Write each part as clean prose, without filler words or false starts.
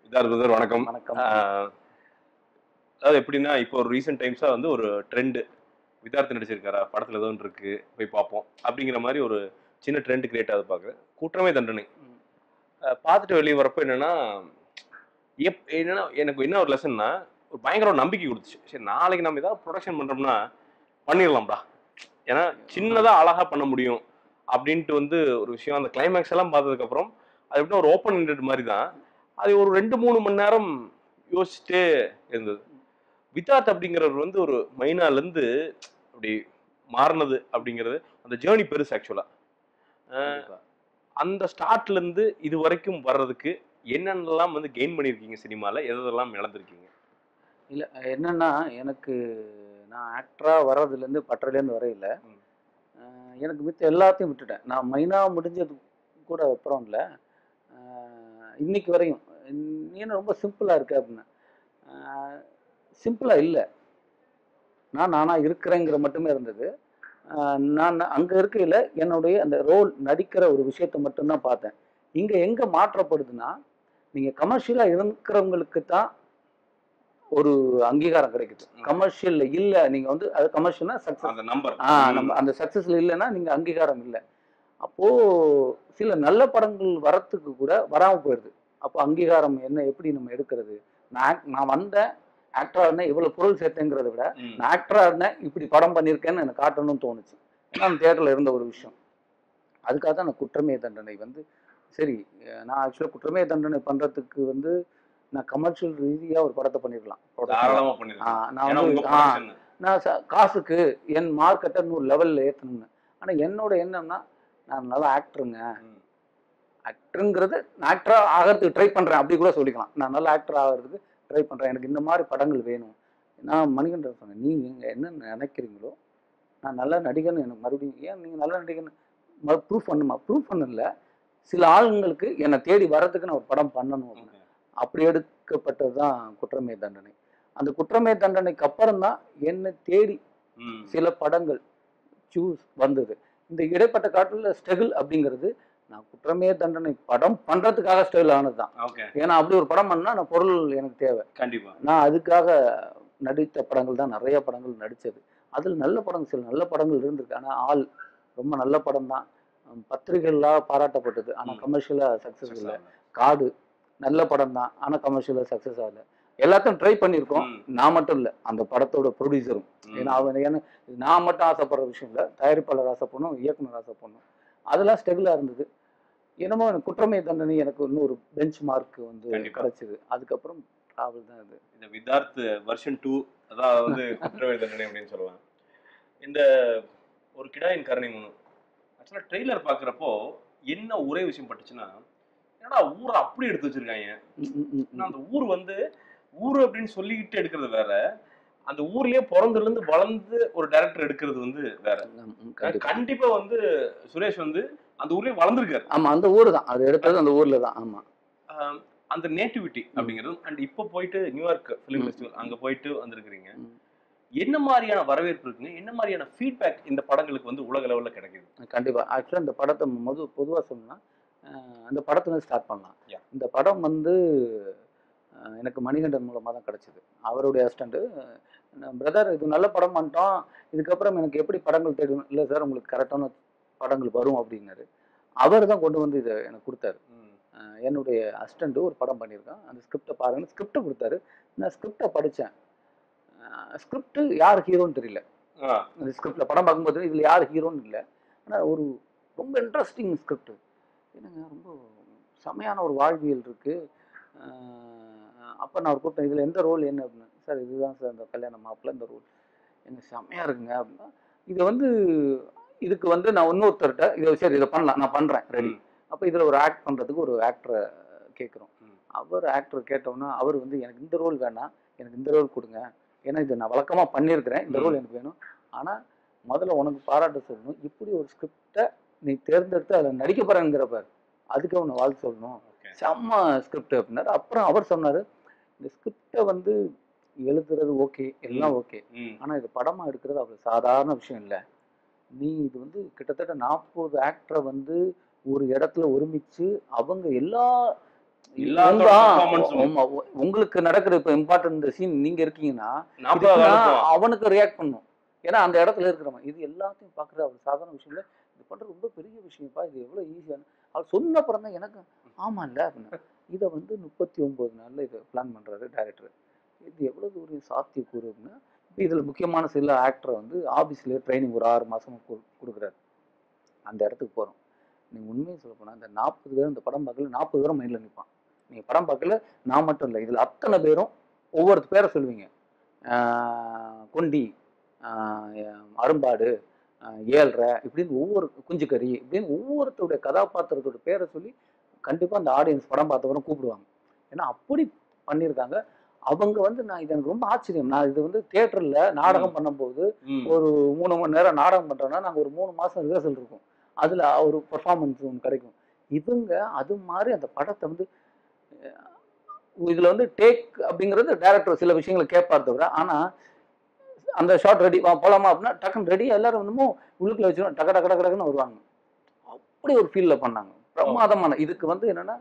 Vidharth brother வணக்கம். வணக்கம். அதாவது எப்படின்னா இப்போ ஒரு ரீசெண்ட் டைம்ஸா வந்து ஒரு ட்ரெண்ட் விதார்த் நடிச்சிருக்காரா படத்துல ஏதோ ஒன்று இருக்கு போய் பார்ப்போம் அப்படிங்கிற மாதிரி ஒரு சின்ன ட்ரெண்ட் கிரியேட் ஆகுது பார்க்குறேன். குற்றமே தண்டனை பார்த்துட்டு வெளியே வரப்போ என்னன்னா எனக்கு என்ன ஒரு லெசன்னா ஒரு பயங்கர ஒரு நம்பிக்கை கொடுத்துச்சு. சரி நாளைக்கு நம்ம ஏதாவது ப்ரொடக்ஷன் பண்றோம்னா பண்ணிடலாம்டா, ஏன்னா சின்னதா அழகா பண்ண முடியும் அப்படின்ட்டு வந்து ஒரு விஷயம். அந்த கிளைமேக்ஸ் எல்லாம் பார்த்ததுக்கு அப்புறம் அது எப்படின்னா ஒரு ஓப்பன் எண்டட் மாதிரி தான். அது ஒரு 2-3 மணி நேரம் யோசிச்சுட்டே இருந்தது. விதார்த் அப்படிங்கிறவர் வந்து ஒரு மைனால இருந்து அப்படி மாறினது அப்படிங்கிறது அந்த ஜேர்னி பெருசு ஆக்சுவலா. அந்த ஸ்டார்ட்ல இருந்து இது வரைக்கும் வர்றதுக்கு என்னென்னலாம் வந்து கெயின் பண்ணிருக்கீங்க, சினிமால எதெல்லாம் இழந்திருக்கீங்க? இல்ல என்னன்னா, எனக்கு நான் ஆக்டரா வர்றதுலேருந்து பட்டறையிலேருந்து வரையில எனக்கு மித்த எல்லாத்தையும் விட்டுட்டேன். நான் மைனா முடிஞ்சது கூட அப்புறம் இல்லை, இன்னைக்கு வரையும் நீ என்ன ரொம்ப சிம்பிளா இருக்க அப்படின்னா, சிம்பிளா இல்லை. நானா இருக்கிறேங்கிற மட்டுமே இருந்தது. நான் அங்க இருக்கையில என்னுடைய அந்த ரோல் நடிக்கிற ஒரு விஷயத்தை மட்டும்தான் பார்த்தேன். இங்க எங்க மாற்றப்படுதுன்னா, நீங்க கமர்ஷியலா இருக்கிறவங்களுக்கு தான் ஒரு அங்கீகாரம் கிடைக்குது. கமர்ஷியல்ல இல்ல, நீங்க வந்து அது கமர்ஷியல்னா சக்சஸ். அந்த நம்பர் நம்ம அந்த சக்சஸ்ல இல்லைன்னா நீங்க அங்கீகாரம் இல்லை. அப்போ சில நல்ல படங்கள் வரத்துக்கு கூட வராம போயிடுது. அப்போ அங்கீகாரம் என்ன, எப்படி நம்ம எடுக்கிறது? நான் வந்தேன் ஆக்டரா இருந்தேன், இவ்வளவு பொருள் சேர்த்தேங்கிறத விட நான் ஆக்டரா இருந்தேன் இப்படி படம் பண்ணியிருக்கேன்னு எனக்கு காட்டணும்னு தோணுச்சு. ஏன்னா அந்த தியேட்டர்ல இருந்த ஒரு விஷயம். அதுக்காக தான் நான் குற்றமே தண்டனை வந்து சரி. நான் ஆக்சுவலா குற்றமே தண்டனை பண்றதுக்கு வந்து நான் கமர்ஷியல் ரீதியா ஒரு படத்தை பண்ணிருக்கலாம். நான் வந்து நான் காசுக்கு என் மார்க்கெட்டை ஒரு லெவல்ல ஏற்றணும்னு. ஆனா என்னோட எண்ணம்னா, நான் நல்லா ஆக்டருங்க, ஆக்டருங்கிறது நான் ஆக்டரா ஆகிறதுக்கு ட்ரை பண்றேன் அப்படி கூட சொல்லிக்கலாம். நான் நல்ல ஆக்டர் ஆகிறதுக்கு ட்ரை பண்றேன், எனக்கு இந்த மாதிரி படங்கள் வேணும். நான் மணிகண்டன் சொன்னேன், நீங்க என்ன நினைக்கிறீங்களோ நான் நல்ல நடிகன், எனக்கு மறுபடியும் ஏன் நீங்க நல்ல நடிகன் ப்ரூஃப் பண்ணுமா? ப்ரூஃப் பண்ணல, சில ஆளுங்களுக்கு என்னை தேடி வர்றதுக்கு நான் ஒரு படம் பண்ணணும் அப்படின்னு. அப்படி எடுக்கப்பட்டது தான் குற்றமே தண்டனை. அந்த குற்றமே தண்டனைக்கு அப்புறம் தான் என்னை தேடி சில படங்கள் சூஸ் வந்தது. இந்த இடைப்பட்ட காலத்துல ஸ்ட்ரகிள் அப்படிங்கிறது நான் குற்றமே தண்டனை படம் பண்றதுக்காக ஸ்ட்ரகிள் ஆனதுதான். ஏன்னா அப்படி ஒரு படம் பண்ணா நான் பொருள் எனக்கு தேவை. கண்டிப்பா நான் அதுக்காக நடித்த படங்கள் தான் நிறைய படங்கள் நடிச்சது. அதில் நல்ல படங்கள், சில நல்ல படங்கள் இருந்திருக்கு. ஆனா ஆள் ரொம்ப நல்ல படம் தான், பத்திரிகைகளாக பாராட்டப்பட்டது. ஆனா கமர்ஷியலா சக்சஸ் இல்லை. காடு நல்ல படம் தான், ஆனா கமர்ஷியலா சக்சஸ் ஆகல. எல்லாத்தையும் ட்ரை பண்ணியிருக்கோம். நான் மட்டும் இல்லை, அந்த படத்தோட ப்ரொடியூசரும். ஏன்னா ஏன்னா நான் மட்டும் ஆசைப்படுற விஷயம் இல்லை, தயாரிப்பாளர் ஆசைப்படணும், இயக்குனர் ஆசைப்படணும். அதெல்லாம் ஸ்டெபிளா இருந்தது. என்னமோ எனக்கு குற்றமே தண்டனை எனக்கு இன்னொரு பெஞ்ச் மார்க் வந்து கிடைச்சது. அதுக்கப்புறம் டிராவல் தான் இது. இந்த விதார்த் வெர்ஷன் 2, அதாவது வந்து குற்றமே தண்டனை அப்படின்னு சொல்லலாம். இந்த ஒரு கிடாயின் கருணை மூணு ஆக்சுவலா ட்ரெய்லர் பாக்குறப்போ என்ன ஒரே விஷயம் பட்டுச்சுன்னா, என்னடா ஊரை அப்படி எடுத்து வச்சிருக்காங்க. அந்த ஊர் வந்து ஊரு அப்படின்னு சொல்லிக்கிட்டு எடுக்கிறது வேற, அந்த ஊர்லயே பிறந்ததுல இருந்து வளர்ந்து ஒரு டைரக்டர் எடுக்கிறது வந்து வேற. கண்டிப்பா வந்து சுரேஷ் வந்து அந்த ஊர்லயே வளர்ந்துருக்காரு. ஆமா, அந்த ஊரு தான் அது எடுத்தது, அந்த ஊர்ல தான். ஆமா, அந்த நேட்டிவிட்டி அப்படிங்கிறது. அண்ட் இப்ப போயிட்டு நியூயார்க் பிலிம் ஃபெஸ்டிவல் அங்க போயிட்டு வந்திருக்கிறீங்க. என்ன மாதிரியான வரவேற்பு இருக்குங்க, என்ன மாதிரியான ஃபீட்பேக் இந்த படங்களுக்கு வந்து உலக லெவல்ல கிடைக்குது? கண்டிப்பா. ஆக்சுவலா இந்த படத்தை பொதுவா சொல்லணும்னா, அந்த படத்துல ஸ்டார்ட் பண்ணலாம். இந்த படம் வந்து எனக்கு மணிகண்டன் மூலமா தான் கிடைச்சது. அவருடைய அசிஸ்டன்ட், பிரதர் இது நல்ல படம் பண்ணிட்டோம், இதுக்கப்புறம் எனக்கு எப்படி படங்கள் தேடணும்? இல்லை சார், உங்களுக்கு கரெக்டான படங்கள் வரும் அப்படின்னாரு. அவர் தான் கொண்டு வந்து இதை எனக்கு கொடுத்தாரு. என்னுடைய அசிஸ்டண்ட் ஒரு படம் பண்ணியிருக்கான், அந்த ஸ்கிரிப்டை பாருங்கன்னு ஸ்கிரிப்டை கொடுத்தாரு. நான் ஸ்கிரிப்டை படித்தேன். ஸ்கிரிப்ட் யார் ஹீரோன்னு தெரியல. அந்த ஸ்கிரிப்ட்ல படம் பார்க்கும்போது இதுல யார் ஹீரோன்னு இல்லை. ஆனால் ஒரு ரொம்ப இன்ட்ரெஸ்டிங் ஸ்கிரிப்ட். என்னங்க, ரொம்ப செமையான ஒரு வாழ்வியல் இருக்கு. அப்போ நான் ஒரு கூப்பிட்டேன், இதில் எந்த ரோல் என்ன அப்படின்னு. சார் இதுதான் சார் இந்த கல்யாண மாப்பிள்ள, இந்த ரோல் எனக்கு செம்மையாக இருக்குங்க அப்படின்னா. இதை வந்து இதுக்கு வந்து நான் இன்னொருத்தர்கிட்ட இதை சரி இதை பண்ணலாம், நான் பண்ணுறேன், ரெடி. அப்போ இதில் ஒரு ஆக்ட் பண்ணுறதுக்கு ஒரு ஆக்டரை கேட்குறோம். அவர் ஆக்டர் கேட்டோன்னா அவர் வந்து எனக்கு இந்த ரோல் வேணாம், எனக்கு இந்த ரோல் கொடுங்க, ஏன்னா இது நான் வழக்கமாக பண்ணியிருக்கிறேன், இந்த ரோல் எனக்கு வேணும். ஆனால் முதல்ல உனக்கு பாராட்ட சொல்லணும், இப்படி ஒரு ஸ்கிரிப்டை நீ தேர்ந்தெடுத்து அதில் நடிக்க போகிறேங்கிறப்ப அதுக்கு அவனை வாழ்த்து சொல்லணும், செம்ம ஸ்கிரிப்ட் அப்படின்னாரு. அப்புறம் அவர் சொன்னார், இந்த ஸ்கிரிப்டை வந்து எழுதுறது ஓகே, எல்லாம் ஓகே, ஆனால் இது படமாக எடுக்கிறது அவ்வளோ சாதாரண விஷயம் இல்லை. நீ இது வந்து கிட்டத்தட்ட 40 ஆக்டரை வந்து ஒரு இடத்துல ஒருமிச்சு அவங்க எல்லாத்தோட பெர்ஃபார்மன்ஸும் உங்களுக்கு நடக்கிற இப்போ இம்பார்ட்டன்ட் சீன் நீங்க இருக்கீங்கன்னா 40 அனுப்புவான். அவனுக்கு ரியாக்ட் பண்ணும். ஏன்னா அந்த இடத்துல இருக்கிறவன் இது எல்லாத்தையும் பார்க்குற அவர் சாதாரண விஷயம் இல்லை, இது பண்றது ரொம்ப பெரிய விஷயம்ப்பா, இது எவ்வளோ ஈஸியான அவர் சொன்ன அப்புறம் தான் எனக்கு ஆமா இல்லை அப்படின்னு. இதை வந்து 39 நாள்ல இதை பிளான் பண்றாரு டைரக்டர். இது எவ்வளவு ஒரு சாத்தியக்கூறு அப்படின்னா, இப்போ இதுல முக்கியமான சில ஆக்டரை வந்து ஆஃபீஸ்லேயே ட்ரைனிங் ஒரு 6 மாசமா கொடுக்குறாரு. அந்த இடத்துக்கு போறோம். நீங்க உண்மையை சொல்ல போனா இந்த 40 பேரும் இந்த படம் பார்க்கல 40 பேரும் மைண்ட்ல நிற்பான். நீங்க படம் பார்க்கல நான் மட்டும் இல்லை, இதுல அத்தனை பேரும் ஒவ்வொரு பேரை சொல்லுவீங்க. கொண்டி, அரும்பாடு, ஏழ்ரை இப்படின்னு ஒவ்வொரு குஞ்சுக்கறி இப்படின்னு ஒவ்வொருத்தருடைய கதாபாத்திரத்தோட பேரை சொல்லி கண்டிப்பா அந்த ஆடியன்ஸ் படம் பார்த்தவரும் கூப்பிடுவாங்க. ஏன்னா அப்படி பண்ணியிருக்காங்க அவங்க வந்து. நான் இது எனக்கு ரொம்ப ஆச்சரியம். நான் இது வந்து தியேட்டர்ல நாடகம் பண்ணும்போது ஒரு 3 மணி நேரம் நாடகம் பண்றோம்னா நாங்க ஒரு 3 மாசம் ரிஹர்சல் இருக்கும், அதுல ஒரு பெர்ஃபார்மன்ஸ் ஒன்று கிடைக்கும். இவங்க அது மாதிரி அந்த படத்தை வந்து இதுல வந்து டேக் அப்படிங்கிறது டைரக்டர் சில விஷயங்களை கேட்பார் தவிர, ஆனா அந்த ஷார்ட் ரெடி போலாமா அப்படின்னா டக்குன்னு ரெடி எல்லாரும் வந்து உள்ளுக்குள்ள வச்சுருவோம், டக்கு டக்கு டக்குன்னு வருவாங்க. அப்படி ஒரு ஃபீல்ல பண்ணாங்க. பிரமாதமான. இதுக்கு வந்து என்னன்னா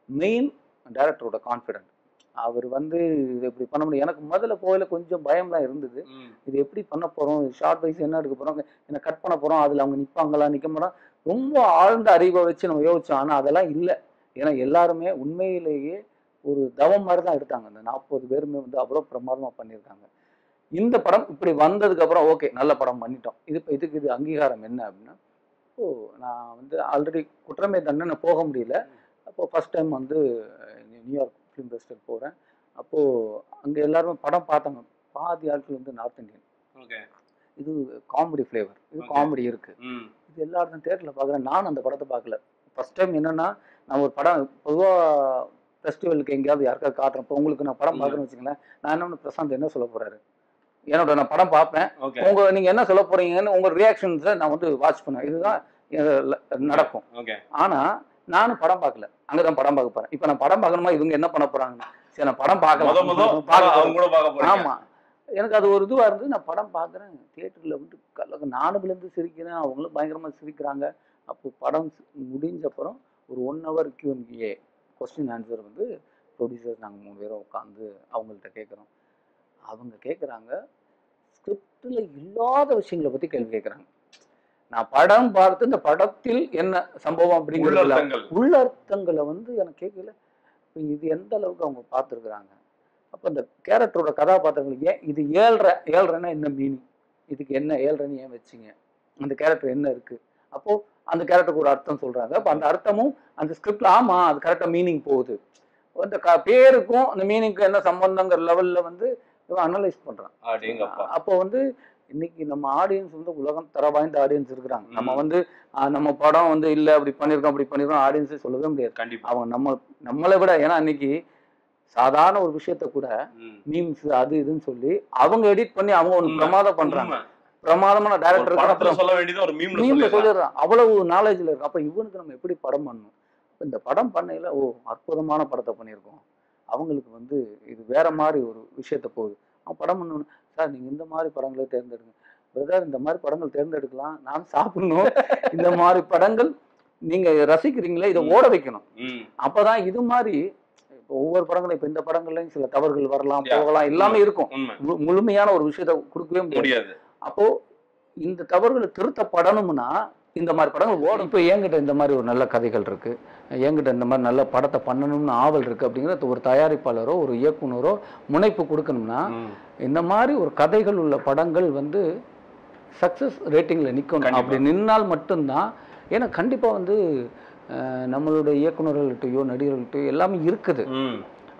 மெயின் டைரக்டரோட கான்ஃபிடென்ட். அவர் வந்து இது எப்படி பண்ண முடியும். எனக்கு முதல்ல போயில கொஞ்சம் பயம்லாம் இருந்தது. இது எப்படி பண்ண போறோம், ஷார்ட் வைஸ் என்ன எடுக்க போறோம், என்ன கட் பண்ண போறோம், அதுல அவங்க நிற்பாங்களா நிற்க மாட்டோம், ரொம்ப ஆழ்ந்த அறிவை வச்சு நம்ம யோசிச்சோம். ஆனா அதெல்லாம் இல்லை. ஏன்னா எல்லாருமே உண்மையிலேயே ஒரு தவம் மாதிரி தான் எடுத்தாங்க. அந்த 40 பேருமே வந்து அவ்வளோ பிரமாதமா பண்ணியிருக்காங்க. இந்த படம் இப்படி வந்ததுக்கு அப்புறம் ஓகே நல்ல படம் பண்ணிட்டோம். இதுக்கு இது அங்கீகாரம் என்ன அப்படின்னா, இப்போ நான் வந்து ஆல்ரெடி குற்றமே தண்டனை போக முடியல. அப்போ ஃபர்ஸ்ட் டைம் வந்து நியூயார்க் ஃபிலிம் ஃபெஸ்டிவல் போகிறேன். அப்போது அங்கே எல்லாருமே படம் பார்த்தாங்க. பாதி ஆட்கள் வந்து நார்த் இந்தியன். இது காமெடி ஃப்ளேவர், இது காமெடி இருக்கு, இது எல்லாரும் தேட்டரில் பார்க்குறேன். நானும் அந்த படத்தை பார்க்கல. ஃபர்ஸ்ட் டைம் என்னன்னா நான் ஒரு படம் பொதுவாக ஃபெஸ்டிவலுக்கு எங்கேயாவது யாருக்காவது காட்டுறேன். இப்போ உங்களுக்கு நான் படம் பார்க்குறேன்னு வச்சுங்களேன், நான் என்ன பிரசாந்த் என்ன சொல்ல போறாரு, என்னோட நான் படம் பார்ப்பேன், நீங்க என்ன சொல்ல போறீங்கன்னு உங்க ரியாக்ஷன்ஸை நான் வந்து வாட்ச் பண்ணுவேன். இதுதான் நடக்கும். ஆனா நானும் படம் பார்க்கல, அங்கதான் படம் பார்க்க போறேன். இப்ப நான் படம் பார்க்கணுமா, இவங்க என்ன பண்ண போறாங்க, சரி நான் படம் பார்க்கலாம். ஆமா, எனக்கு அது ஒரு இதுவா இருந்து நான் படம் பார்க்குறேன். தியேட்டர்ல வந்து நானும் விழுந்து சிரிக்கிறேன், அவங்களும் பயங்கரமா சிரிக்கிறாங்க. அப்போ படம் முடிஞ்ச அப்புறம் ஒரு 1 hour Q&A கொஸ்டின் ஆன்சர் வந்து ப்ரொடியூசர் நாங்கள் 3 பேரும் உட்காந்து அவங்கள்ட்ட கேட்குறோம். அவங்க கேட்குறாங்க ஸ்கிரிப்டில் இல்லாத விஷயங்களை பற்றி கேள்வி கேட்குறாங்க. நான் படம் பார்த்து இந்த படத்தில் என்ன சம்பவம் அப்படிங்கிறது உள்ளர்த்தங்களை வந்து எனக்கு கேட்கல. இது எந்த அளவுக்கு அவங்க பார்த்துருக்குறாங்க. அப்போ இந்த கேரக்டரோட கதாபாத்திரங்களுக்கு ஏன் இது ஏழ்ரைன்னா என்ன மீனிங், இதுக்கு என்ன ஏழ்ரைன்னு ஏன் வச்சிங்க, அந்த கேரக்டர் என்ன இருக்குது, அப்போது அந்த கேரக்டருக்கு ஒரு அர்த்தம் சொல்கிறாங்க. அப்போ அந்த அர்த்தமும் அந்த ஸ்கிரிப்டில் ஆமாம் அது கரெக்டாக மீனிங் போகுது. அந்த பேருக்கும் அந்த மீனிங்க்கும் என்ன சம்பந்தங்கிற லெவலில் வந்து இவன் அனலைஸ் பண்ணுறான். அப்போ வந்து இன்னைக்கு நம்ம ஆடியன்ஸ் வந்து உலகம் தர வாய்ந்த ஆடியன்ஸ் இருக்கிறாங்க. நம்ம வந்து நம்ம படம் வந்து இல்லை அப்படி பண்ணியிருக்கோம் ஆடியன்ஸே சொல்லவே முடியாது. அவங்க நம்மளை விட, ஏன்னா இன்னைக்கு சாதாரண ஒரு விஷயத்த கூட மீம்ஸ் அது இதுன்னு சொல்லி அவங்க எடிட் பண்ணி அவங்க ஒன்று பிரமாதம் பண்றாங்க. பிரமாதமான டைரக்டர் சொல்லிடுறான், அவ்வளவு நாலேஜ்ல இருக்கு. அப்ப இவனுக்கு நம்ம எப்படி படம் பண்ணணும், இந்த படம் பண்ணையில அற்புதமான படத்தை பண்ணியிருக்கோம். அவங்களுக்கு வந்து இது வேற மாதிரி ஒரு விஷயத்த போகுது. அவன் படம் பண்ணணும் சார், நீங்க இந்த மாதிரி படங்களை தேர்ந்தெடுங்க பிரதர், இந்த மாதிரி படங்கள் தேர்ந்தெடுக்கலாம், நான் சாப்பிடணும், இந்த மாதிரி படங்கள் நீங்க ரசிக்கிறீங்களே இதை ஓட வைக்கணும். அப்பதான் இது மாதிரி ஒவ்வொரு படங்களும் இப்ப இந்த படங்கள்லயும் சில தவறுகள் வரலாம் போகலாம் எல்லாமே இருக்கும். முழுமையான ஒரு விஷயத்த கொடுக்கவே முடியாது. அப்போ இந்த தவறுகளை திருத்தப்படணும்னா இந்த மாதிரி படங்கள் ஓடும். இப்போ என்கிட்ட இந்த மாதிரி ஒரு நல்ல கதைகள் இருக்கு, என்கிட்ட இந்த மாதிரி நல்ல படத்தை பண்ணணும்னு ஆவல் இருக்கு அப்படிங்கிறத ஒரு தயாரிப்பாளரோ ஒரு இயக்குனரோ முனைப்பு கொடுக்கணும்னா இந்த மாதிரி ஒரு கதைகள் உள்ள படங்கள் வந்து சக்சஸ் ரேட்டிங்ல நிற்கணும். அப்படி நின்னால் மட்டும்தான். ஏன்னா கண்டிப்பா வந்து நம்மளுடைய இயக்குநர்கள்கிட்டயோ நடிகர்கள்கிட்டயோ எல்லாமே இருக்குது,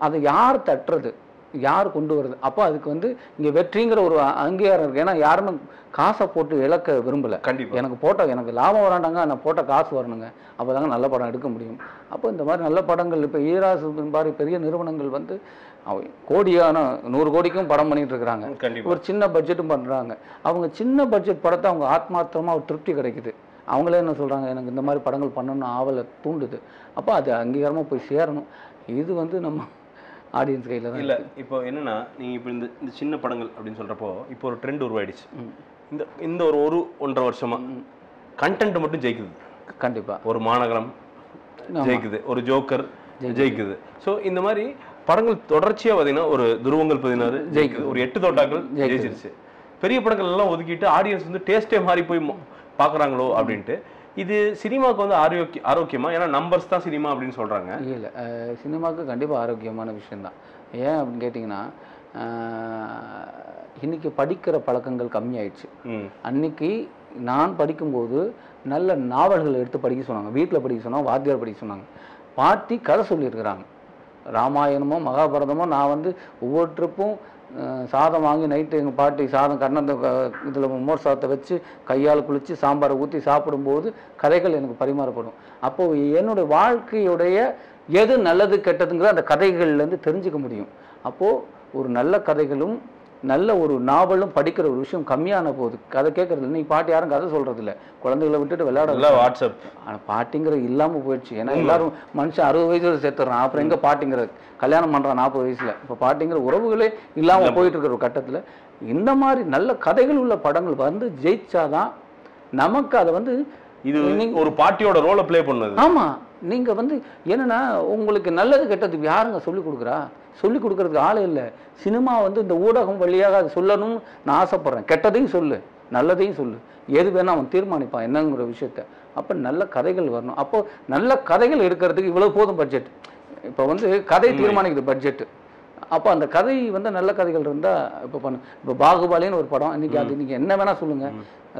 அதை யார் தட்டுறது, யார் கொண்டு வருது. அப்போ அதுக்கு வந்து இங்கே வெற்றிங்கிற ஒரு அங்கீகாரம் இருக்குது. ஏன்னா யாருமே காசை போட்டு இழக்க விரும்பலை. எனக்கு எனக்கு லாபம் வராண்டாங்க, நான் போட்ட காசு வரணுங்க, அப்போ தாங்க நல்ல படம் எடுக்க முடியும். அப்போ இந்த மாதிரி நல்ல படங்கள் இப்போ ஈராசு மாதிரி பெரிய நிறுவனங்கள் வந்து கோடியான 100 கோடிக்கும் படம் பண்ணிட்டு இருக்கிறாங்க, ஒரு சின்ன பட்ஜெட்டும் பண்ணுறாங்க. அவங்க சின்ன பட்ஜெட் படத்தை அவங்க ஆத்மார்த்தமாக ஒரு திருப்தி கிடைக்குது. அவங்களே என்ன சொல்கிறாங்க, எனக்கு இந்த மாதிரி படங்கள் பண்ணணும்னு ஆவலை தூண்டுது. அப்போ அது அங்கீகாரமாக போய் சேரணும். இது வந்து நம்ம ஆடியன்ஸ் கையில் தான் இல்லை. இப்போ என்னன்னா நீங்கள் இப்போ இந்த சின்ன படங்கள் அப்படின்னு சொல்கிறப்போ இப்போ ஒரு ட்ரெண்ட் உருவாயிடுச்சு. இந்த ஒரு 1-1.5 வருஷமா கண்டென்ட் மட்டும் ஜெயிக்குது. கண்டிப்பாக ஒரு மாநகரம் ஜெயிக்குது, ஒரு ஜோக்கர் ஜெயிக்குது. ஸோ இந்த மாதிரி படங்கள் தொடர்ச்சியா பார்த்தீங்கன்னா ஒரு துருவங்கள் 16 ஜெயிக்குது, ஒரு 8 தோட்டாக்கள் ஜெயிச்சிருச்சு. பெரிய படங்கள் எல்லாம் ஒதுக்கிட்டு ஆடியன்ஸ் வந்து டேஸ்டே மாறி போய் பார்க்குறாங்களோ அப்படின்ட்டு. இது சினிமாவுக்கு வந்து ஆரோக்கியமா? ஏன்னா நம்பர்ஸ் தான் சினிமா அப்படின்னு சொல்றாங்க. இல்லை, சினிமாவுக்கு கண்டிப்பாக ஆரோக்கியமான விஷயம்தான். ஏன் அப்படின்னு கேட்டிங்கன்னா, இன்னைக்கு படிக்கிற பழக்கங்கள் கம்மியாயிடுச்சு. அன்னைக்கு நான் படிக்கும்போது நல்ல நாவல்கள் எடுத்து படிக்க சொன்னாங்க, வீட்டில் படிக்க சொன்னாங்க, வாத்தியார் படிக்க சொன்னாங்க, பாட்டி கதை சொல்லியிருக்கிறாங்க. ராமாயணமோ மகாபாரதமோ நான் வந்து ஒவ்வொரு ட்ரிப்பும் சாதம் வாங்கி நைட்டு எங்கள் பாட்டி சாதம் கண்ணந்த இதில் மோர் சாதத்தை வச்சு கையால் குளித்து சாம்பாரை ஊற்றி சாப்பிடும்போது கதைகள் எனக்கு பரிமாறப்படும். அப்போது என்னுடைய வாழ்க்கையுடைய எது நல்லது கெட்டதுங்கிற அந்த கதைகள்லேருந்து தெரிஞ்சுக்க முடியும். அப்போது ஒரு நல்ல கதைகளும் நல்ல ஒரு நாவலும் படிக்கிற ஒரு விஷயம் கம்மியான போகுது. கதை கேட்கறது இல்லை. நீ பாட்டி யாரும் கதை சொல்கிறது இல்லை, குழந்தைகளை விட்டுட்டு விளையாட வாட்ஸ்அப். ஆனால் பாட்டிங்கிறது இல்லாமல் போயிடுச்சு. ஏன்னா எல்லாரும் மனுஷன் 60 வயசுல சேர்த்துறான், அப்புறம் எங்கே பாட்டிங்கிறது? கல்யாணம் பண்ணுறான் 40 வயசில். இப்போ பாட்டிங்கிற உறவுகளே இல்லாமல் போயிட்டு இருக்கிற ஒரு கட்டத்தில் இந்த மாதிரி நல்ல கதைகள் உள்ள படங்கள் வந்து ஜெயிச்சாதான் நமக்கு அதை வந்து இது ஒரு பாட்டியோட ரோலை ப்ளே பண்ணுது. ஆமாம், நீங்கள் வந்து என்னென்னா உங்களுக்கு நல்லது கெட்டது யாருங்க சொல்லிக் கொடுக்குறா? சொல்லிக் கொடுக்குறதுக்கு ஆளே இல்லை. சினிமா வந்து இந்த ஊடகம் வழியாக அது சொல்லணும்னு நான் ஆசைப்பட்றேன். கெட்டதையும் சொல்லு, நல்லதையும் சொல்லு, எது வேணால் அவன் தீர்மானிப்பான் என்னங்கிற விஷயத்த. அப்போ நல்ல கதைகள் வரணும். அப்போது நல்ல கதைகள் எடுக்கிறதுக்கு இவ்வளோ போதும் பட்ஜெட். இப்போ வந்து கதை தீர்மானிக்குது பட்ஜெட்டு. அப்போ அந்த கதை வந்து நல்ல கதைகள் இருந்தால் இப்போ இப்போ பாகுபாலின்னு ஒரு படம் இன்றைக்கி, அது இன்றைக்கி என்ன வேணால் சொல்லுங்கள்,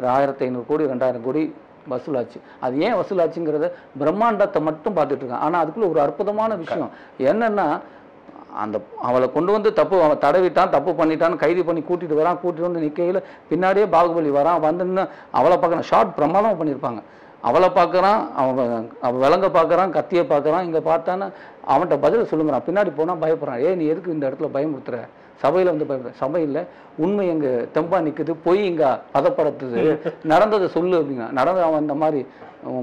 1500 கோடி 2000 கோடி வசூலாச்சு. அது ஏன் வசூலாச்சுங்கிறத பிரம்மாண்டத்தை மட்டும் பார்த்துட்டு இருக்கான். ஆனால் அதுக்குள்ளே ஒரு அற்புதமான விஷயம் என்னென்னா, அந்த அவளை கொண்டு வந்து அவன் தடவிட்டான், தப்பு பண்ணிட்டான்னு கைது பண்ணி கூட்டிகிட்டு வரான். கூட்டிகிட்டு வந்து நிற்கையில் பின்னாடியே பாகுபலி வரான். வந்துன்னு அவளை பார்க்குறான். ஷார்ட் பிரமாதமாக பண்ணியிருப்பாங்க. அவளை பார்க்குறான், அவன் விலங்க பார்க்குறான், கத்தியை பார்க்குறான். இங்கே பார்த்தான்னா அவன்கிட்ட பதில் சொல்லுங்கிறான். பின்னாடி போனால் பயப்படுறான். நீ எதுக்கு இந்த இடத்துல பயமுறுத்துற? சபையில் வந்து பயப்படுற? சபையில் உண்மை எங்கே தெம்பா நிற்குது, பொய் இங்கே பதப்படுத்துது, நடந்ததை சொல்லு அப்படின்னா. அவன் இந்த மாதிரி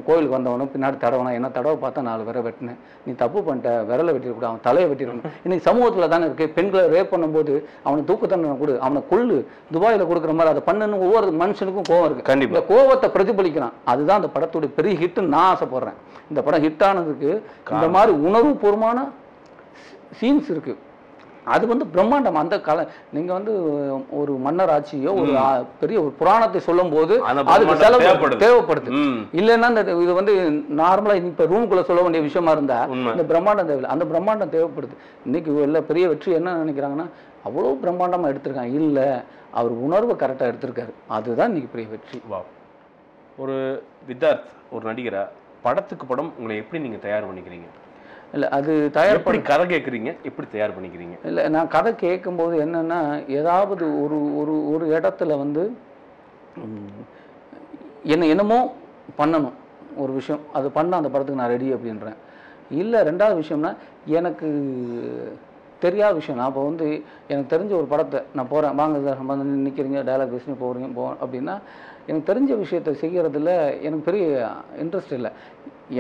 கோயிலுக்கு வந்தவனும் பின்னாடி தடவனா, என்ன தடவை பார்த்தா 4 விரலை வெட்டினேன், நீ தப்பு பண்ணிட்ட, விரலை வெட்டிருக்கூடாது, அவன் தலையை வெட்டிருக்கணும். இன்னைக்கு சமூகத்தில் தானே இருக்குது. பெண்களை ரேப் பண்ணும்போது அவனை தூக்கத்தண்டனை கொடு, அவனை கொள்ளு, துபாயில் கொடுக்குற மாதிரி அதை பண்ணுன்னு ஒவ்வொரு மனுஷனுக்கும் கோவம் இருக்குது. கண்டிப்பாக இந்த கோவத்தை பிரதிபலிக்கிறான். அதுதான் அந்த படத்துடைய பெரிய ஹிட்டுன்னு நான் ஆசைப்படுறேன். இந்த படம் ஹிட் ஆனதுக்கு இந்த மாதிரி உணர்வுபூர்வமான சீன்ஸ் இருக்குது. அது வந்து பிரம்மாண்டம். அந்த கலை நீங்கள் வந்து ஒரு மன்னர் ஆட்சியோ ஒரு பெரிய ஒரு புராணத்தை சொல்லும் போது அதுக்கு செலவு தேவைப்படுது. இல்லைன்னா இது வந்து நார்மலாக இப்போ ரூமுக்குள்ளே சொல்ல வேண்டிய விஷயமா இருந்தால் இந்த பிரம்மாண்டம் தேவையில்லை. அந்த பிரம்மாண்டம் தேவைப்படுது. இன்னைக்கு இல்லை பெரிய வெற்றி என்ன நினைக்கிறாங்கன்னா, அவ்வளோ பிரம்மாண்டமாக எடுத்திருக்காங்க. இல்லை, அவர் உணர்வை கரெக்டாக எடுத்திருக்காரு. அதுதான் இன்னைக்கு பெரிய வெற்றி. வா, ஒரு வித்தார்த், ஒரு நடிகரா படத்துக்கு படம் உங்களை எப்படி நீங்கள் தயார் பண்ணிக்கிறீங்க? இல்லை, அது தயார் பண்ணி கதை கேட்குறீங்க, எப்படி தயார் பண்ணிக்கிறீங்க? இல்லை, நான் கதை கேட்கும்போது என்னென்னா, ஏதாவது ஒரு ஒரு ஒரு இடத்துல வந்து என்னமோ பண்ணணும் ஒரு விஷயம், அது பண்ண அந்த படத்துக்கு நான் ரெடி அப்படின்றேன். இல்லை, ரெண்டாவது விஷயம்னா எனக்கு தெரியாத விஷயம். நான் இப்போ வந்து எனக்கு தெரிஞ்ச ஒரு படத்தை நான் போகிறேன், வாங்க வந்து நிற்கிறீங்க, டைலாக் பேசி போகிறீங்க அப்படின்னா எனக்கு தெரிஞ்ச விஷயத்தை செய்கிறதுல எனக்கு பெரிய இன்ட்ரெஸ்ட் இல்லை.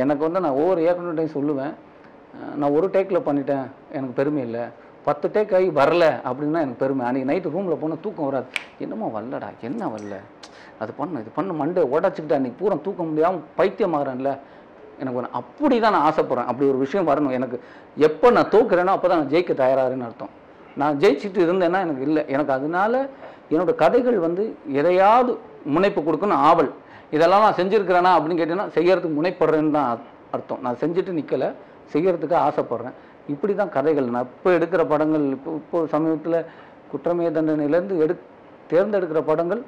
எனக்கு வந்து நான் ஒவ்வொரு இயக்குனர்கிட்டையும் சொல்லுவேன், நான் ஒரு டேக்கில் பண்ணிட்டேன் எனக்கு பெருமை இல்லை, 10 டேக் ஆகி வரல அப்படின்னா எனக்கு பெருமை. அன்றைக்கி நைட்டு ரூமில் போனால் தூக்கம் வராது. என்னமோ வரலடா, என்ன வரல, அது பண்ண இது பண்ண மண்டே உடச்சிக்கிட்டேன், அன்றைக்கி பூரா தூக்க முடியாமல் பைத்தியமாகறேன்ல. எனக்கு அப்படி தான் நான் ஆசைப்பட்றேன். அப்படி ஒரு விஷயம் வரணும் எனக்கு. எப்போ நான் தோக்குறேனோ அப்போ தான் நான் ஜெயிக்க தயாராகிறேன்னு அர்த்தம். நான் ஜெயிச்சுட்டு இருந்தேன்னா எனக்கு இல்லை. எனக்கு அதனால என்னோடய கதைகள் வந்து எதையாவது முனைப்பு கொடுக்கணும் ஆவல். இதெல்லாம் நான் செஞ்சுருக்கிறேன்னா அப்படின்னு கேட்டீங்கன்னா செய்யறதுக்கு முனைப்படுறேன்னு தான் அர்த்தம். நான் செஞ்சுட்டு நிற்கலை, செய்யறதுக்கு ஆசைப்பட்றேன். இப்படி தான் கதைகள். நான் இப்போ எடுக்கிற படங்கள், இப்போ சமீபத்தில் குற்றமே தண்டனையிலேருந்து தேர்ந்தெடுக்கிற படங்கள்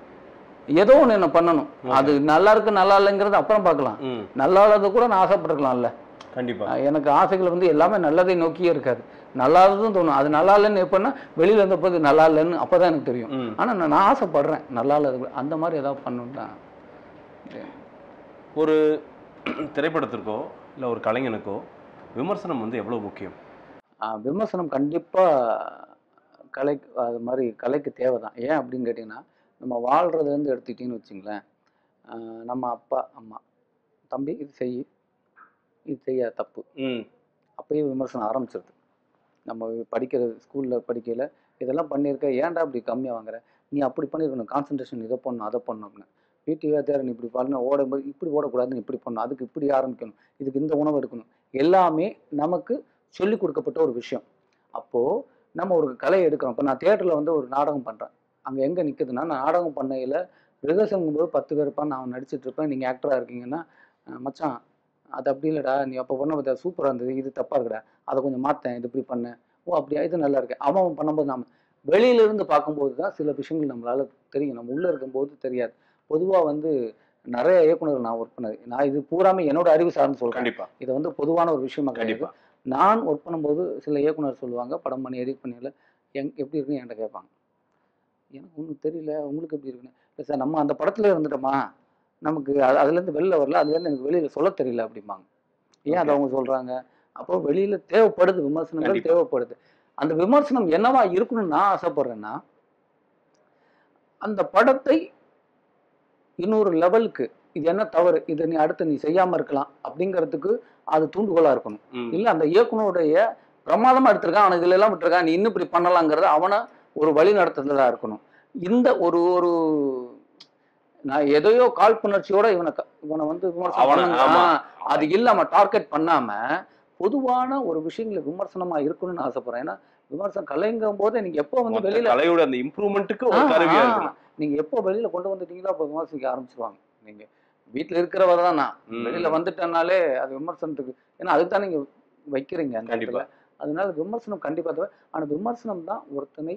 ஏதோ ஒன்று என்ன பண்ணணும். அது நல்லா இருக்கு நல்லா இல்லைங்கிறது அப்புறம் பார்க்கலாம். நல்லா இல்லாத கூட நான் ஆசைப்பட்டுருக்கலாம்ல. கண்டிப்பாக எனக்கு ஆசைகள் வந்து எல்லாமே நல்லதை நோக்கியே இருக்காது. நல்லா இருந்தும் தோணும். அது நல்லா இல்லைன்னு எப்படின்னா வெளியில் இருந்த போது நல்லா இல்லைன்னு அப்போ தான் எனக்கு தெரியும். ஆனால் நான் ஆசைப்படுறேன் நல்லா இல்லாத, அந்த மாதிரி ஏதாவது பண்ணணும்னா. ஒரு திரைப்படத்திற்கோ இல்லை ஒரு கலைஞனுக்கோ விமர்சனம் வந்து எவ்வளோ முக்கியம்? விமர்சனம் கண்டிப்பாக கலைக்கு, அது மாதிரி கலைக்கு தேவை தான். ஏன் அப்படின்னு கேட்டிங்கன்னா, நம்ம வாழ்கிறதுலேருந்து எடுத்துக்கிட்டிங்கன்னு வச்சுங்களேன், நம்ம அப்பா அம்மா தம்பி இது செய், இது செய்ய தப்பு, அப்பயே விமர்சனம் ஆரம்பிச்சிருது. நம்ம படிக்கிறது ஸ்கூலில் படிக்கையில் இதெல்லாம் பண்ணியிருக்க, ஏன்டா இப்படி கம்மியாக வாங்குற, நீ அப்படி பண்ணியிருக்கணும், கான்சன்ட்ரேஷன் இதை பண்ணணும் அதை பண்ணணும் அப்படின்னு. பிடி வாத்தியார் நீ இப்படி பண்ண ஓடும்போது இப்படி ஓடக்கூடாது, நீ இப்படி பண்ணணும், அதுக்கு இப்படி ஆரம்பிக்கணும், இதுக்கு இந்த உணவு எடுக்கணும், எல்லாமே நமக்கு சொல்லிக் கொடுக்கப்பட்ட ஒரு விஷயம். அப்போ நம்ம ஒரு கலையை எடுக்கிறோம். இப்போ நான் தியேட்டர்ல வந்து ஒரு நாடகம் பண்றேன். அங்க எங்க நிக்குதுன்னா, நான் நாடகம் பண்ணையில ரிஹர்சல்ங்கும்போது 10 பேர் இருப்பான். நான் நடிச்சிட்டு இருப்பேன். நீங்க ஆக்டரா இருக்கீங்கன்னா, மச்சான் அது அப்படி இல்லடா. நீ அப்போ பண்ண பார்த்தியா சூப்பரா இருந்தது. இது தப்பா இருக்குடா. அதை கொஞ்சம் மாத்தேன். இது இப்படி பண்ணேன். ஓ அப்படியா? இது நல்லா இருக்கு. அவன் பண்ணும்போது நாம வெளியில இருந்து பார்க்கும்போது தான் சில விஷயங்கள் நம்மளால தெரியும். நம்ம உள்ள இருக்கும்போது தெரியாது. பொதுவா வந்து நிறைய இயக்குனர்கள் நான் ஒர்க் பண்ணது. நான் இது பூராமே என்னோட அறிவு சார்ந்து சொல்றேன். கண்டிப்பா இதை வந்து பொதுவான ஒரு விஷயமா கிடையாது. கண்டிப்பா. நான் ஒர்க் பண்ணும்போது சில இயக்குனர் சொல்லுவாங்க, படம் பண்ணி எடிட் பண்ணல எப்படி இருக்குன்னு என்கிட்ட கேட்பாங்க. எனக்கு ஒன்றும் தெரியல, உங்களுக்கு எப்படி இருக்குன்னு. இல்லை சார், நம்ம அந்த படத்துல இருந்துட்டோமா, நமக்கு அதுலேருந்து வெளில வரல, அதுலேருந்து எனக்கு வெளியில சொல்ல தெரியல அப்படிம்பாங்க. ஏன் அதை ஓகே. அவங்க சொல்றாங்க? அப்போ வெளியில தேவைப்படுது, விமர்சனங்கள் கண்டிப்பா. தேவைப்படுது. அந்த விமர்சனம் என்னவா இருக்கணும்னு நான் ஆசைப்படுறேன்னா, அந்த படத்தை இன்னொரு லெவலுக்கு, இது என்ன தவறு, இதை நீ அடுத்து நீ செய்யாம இருக்கலாம் அப்படிங்கிறதுக்கு அது தூண்டுகோலா இருக்கணும். ம். இல்ல அந்த இயக்குனருடைய பிரமாதமா எடுத்திருக்கான், அவனுக்கு இதுல எல்லாம் விட்டுருக்கான், நீ இன்னும் இப்படி பண்ணலாங்கிறத அவனை ஒரு வழி நடத்துறதா இருக்கணும். இந்த ஒரு ஒரு நான் எதையோ காழ்ப்புணர்ச்சியோட இவனை வந்து விமர்சனம் அவன பண்ணுங்க. ஆமா. அது இல்லாம டார்கெட் பண்ணாம பொதுவான ஒரு விஷயங்களை விமர்சனமா இருக்கணும்னு ஆசைப்படுறேன். ஏன்னா விமர்சனம் கலைங்கும் போது நீங்க எப்போ வந்து மொத்த வெளியில கலையோட அந்த இம்ப்ரூவ்மெண்ட்டுக்கு ஒரு ஆ, கருவியா ஆ. இருக்கணும். நீங்க எப்போ வெளியில கொண்டு வந்துட்டீங்களோ அப்போ விமர்சிக்க ஆரம்பிச்சிருவாங்க. நீங்க வீட்டுல இருக்கிறவர் தான் நான். வெளியில ம். வந்துட்டனாலே அது விமர்சனத்துக்கு, ஏன்னா அதுக்கு தான் நீங்க வைக்கிறீங்க அந்த கண்டிப்பா. இடத்துல. அதனால விமர்சனம் கண்டிப்பா தேவை. ஆனா விமர்சனம் தான் ஒருத்தனை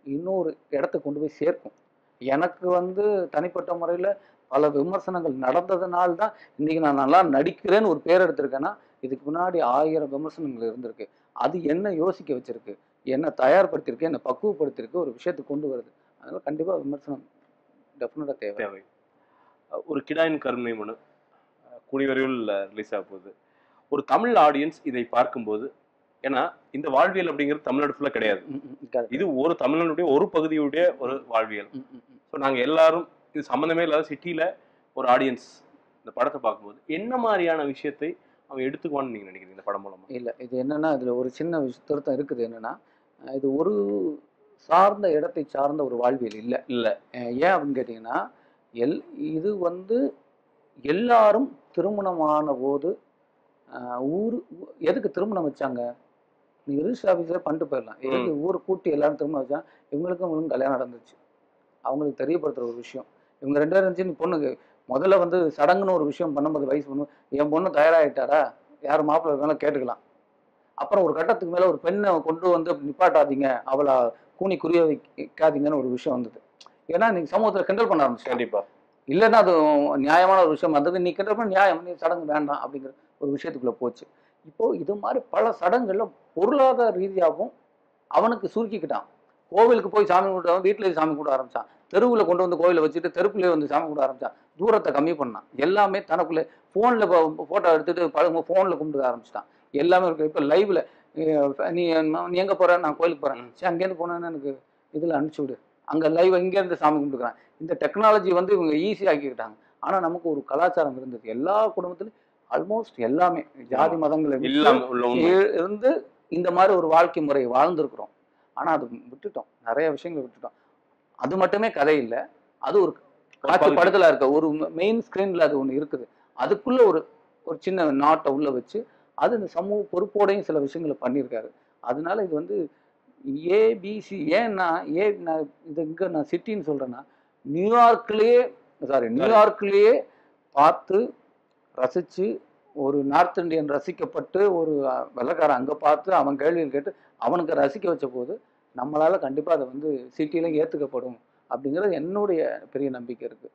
இன்னொரு இடத்துக்கு கொண்டு போய் சேர்க்கும். எனக்கு வந்து தனிப்பட்ட முறையில பல விமர்சனங்கள் நடந்ததுனால தான் இன்னைக்கு நான் நல்லா நடிக்கிறேன்னு ஒரு பேர் எடுத்திருக்கேன்னா, இதுக்கு முன்னாடி 1000 விமர்சனங்கள் இருந்திருக்கு. அது என்ன யோசிக்க வச்சிருக்கு, என்ன தயார்படுத்தியிருக்கு, என்ன பக்குவப்படுத்தியிருக்கு, ஒரு விஷயத்துக்கு கொண்டு வருது. அதனால கண்டிப்பா விமர்சனம் டெஃபினட்டா தேவை. தேவை. ஒரு கிடாயின் கருணை மனு கூடிய விரைவில் ரிலீஸ் ஆக போகுது. ஒரு தமிழ் ஆடியன்ஸ் இதை பார்க்கும்போது, ஏன்னா இந்த வாழ்வியல் அப்படிங்கிறது தமிழ்நாடு ஃபுல்லா கிடையாது. correct. இது ஒரு தமிழ்நாடுடைய ஒரு பகுதியுடைய ஒரு வாழ்வியல். ஸோ நாங்க எல்லாரும் இது சம்மந்தமே இல்லாத சிட்டியில ஒரு ஆடியன்ஸ் இந்த படத்தை பார்க்கும்போது என்ன மாதிரியான விஷயத்தை அவன் எடுத்துக்குவான்னு நீங்க நினைக்கிறீங்க இந்த படம் மூலமா? இல்ல. இது என்னன்னா, இதுல ஒரு சின்ன திருத்தம் இருக்குது. என்னன்னா, இது ஒரு சார்ந்த இடத்தை சார்ந்த ஒரு வாழ்வியல் இல்ல. இல்ல. ஏன் அப்படின்னு கேட்டீங்கன்னா, எல் இது வந்து எல்லாரும் திருமணமான போது, ஊரு எதுக்கு திருமணம் வச்சாங்க? நீங்க ரிஜிஸ்டர் ஆஃபீஸ்ல பண்ணிட்டு போயிடலாம். எதுக்கு ஊர கூட்டி எல்லாரும் திருமணம் வச்சாங்க? இவங்களுக்கும் கல்யாணம் நடந்துச்சு. அவங்களுக்கு தெரியப்படுத்துற ஒரு விஷயம். இவங்க 2 பேரும் இருந்துச்சு, நீ பொண்ணுக்கு முதல்ல வந்து சடங்குன்னு ஒரு விஷயம் பண்ணும்போது வயசு பொண்ணு, என் பொண்ணு தயாராகிட்டாரா? யார் மாப்பிள்ளை இருக்காங்களோ கேட்டுக்கலாம். அப்புறம் ஒரு கட்டத்துக்கு மேல ஒரு பெண்ணை கொண்டு வந்து நிப்பாட்டாதீங்க, அவளை கூனி குறிய வைக்காதீங்கன்னு ஒரு விஷயம் வந்தது. ஏன்னா நீங்க சமூகத்துல கிண்டல் பண்ண ஆரம்பிச்சு. கண்டிப்பா. இல்லைன்னா அது நியாயமான ஒரு விஷயம் வந்தது. நீ கிண்டல் பண்ண நியாயம், நீ சடங்கு வேண்டாம் அப்படிங்கிற ஒரு விஷயத்துக்குள்ள போச்சு. இப்போ இது மாதிரி பல சடங்குகள்ல பொருளாதார ரீதியாகவும் அவனுக்கு சுருக்கிக்கிட்டான். கோவிலுக்கு போய் சாமி கும்பிட்டவன் வீட்டிலேயே சாமி கும்பிட ஆரம்பிச்சான். தெருவில் கொண்டு வந்து கோவிலை வச்சுட்டு தெருக்குள்ளேயே வந்து சாமி கும்பிட ஆரம்பிச்சான். தூரத்தை கம்மி பண்ணான். எல்லாமே தனக்குள்ளே ஃபோனில் ஃபோட்டோ எடுத்துட்டு பழங்க ஃபோனில் கும்பிட ஆரம்பிச்சிட்டான். எல்லாமே இருக்கு. இப்போ லைவ்ல நீ நீ எங்கே போற? நான் கோயிலுக்கு போறேன். சரி, அங்கேருந்து போனேன்னு எனக்கு இதில் அனுப்பிச்சி விடு. அங்கே லைவ் இங்கேருந்து சாமி கும்பிட்டுக்கிறான். இந்த டெக்னாலஜி வந்து இவங்க ஈஸி ஆக்கிக்கிட்டாங்க. ஆனால் நமக்கு ஒரு கலாச்சாரம் இருந்தது. எல்லா குடும்பத்திலும் ஆல்மோஸ்ட் எல்லாமே ஜாதி மதங்களை இருந்து இந்த மாதிரி ஒரு வாழ்க்கை முறை வாழ்ந்திருக்கிறோம். ஆனா அது விட்டுட்டோம். நிறைய விஷயங்களை விட்டுட்டோம். அது மட்டுமே கதை இல்லை. அது ஒரு காட்சிப்படுத்தலா இருக்க ஒரு மெயின் ஸ்கிரீன்ல அது ஒண்ணு இருக்குது. அதுக்குள்ள ஒரு ஒரு சின்ன நாட்டை உள்ள வச்சு அது இந்த சமூக பொறுப்போடையும் சில விஷயங்களை பண்ணியிருக்காரு. அதனால இது வந்து ஏபிசி. ஏன்னா நான் இது இங்க நான் சிட்டின்னு சொல்றேன்னா, நியூயார்க்லயே பார்த்து ரசிச்சு ஒரு நார்த் இந்தியன் ரசிக்கப்பட்டு ஒரு வெள்ளைக்காரன் அங்க பார்த்து அவன் கேள்விகள் கேட்டு அவனுக்கு ரசிக்க வச்ச போது நம்மளால கண்டிப்பா அதை வந்து சிட்டியில ஏத்துக்கப்படும் அப்படிங்கிறது என்னுடைய பெரிய நம்பிக்கை இருக்கு.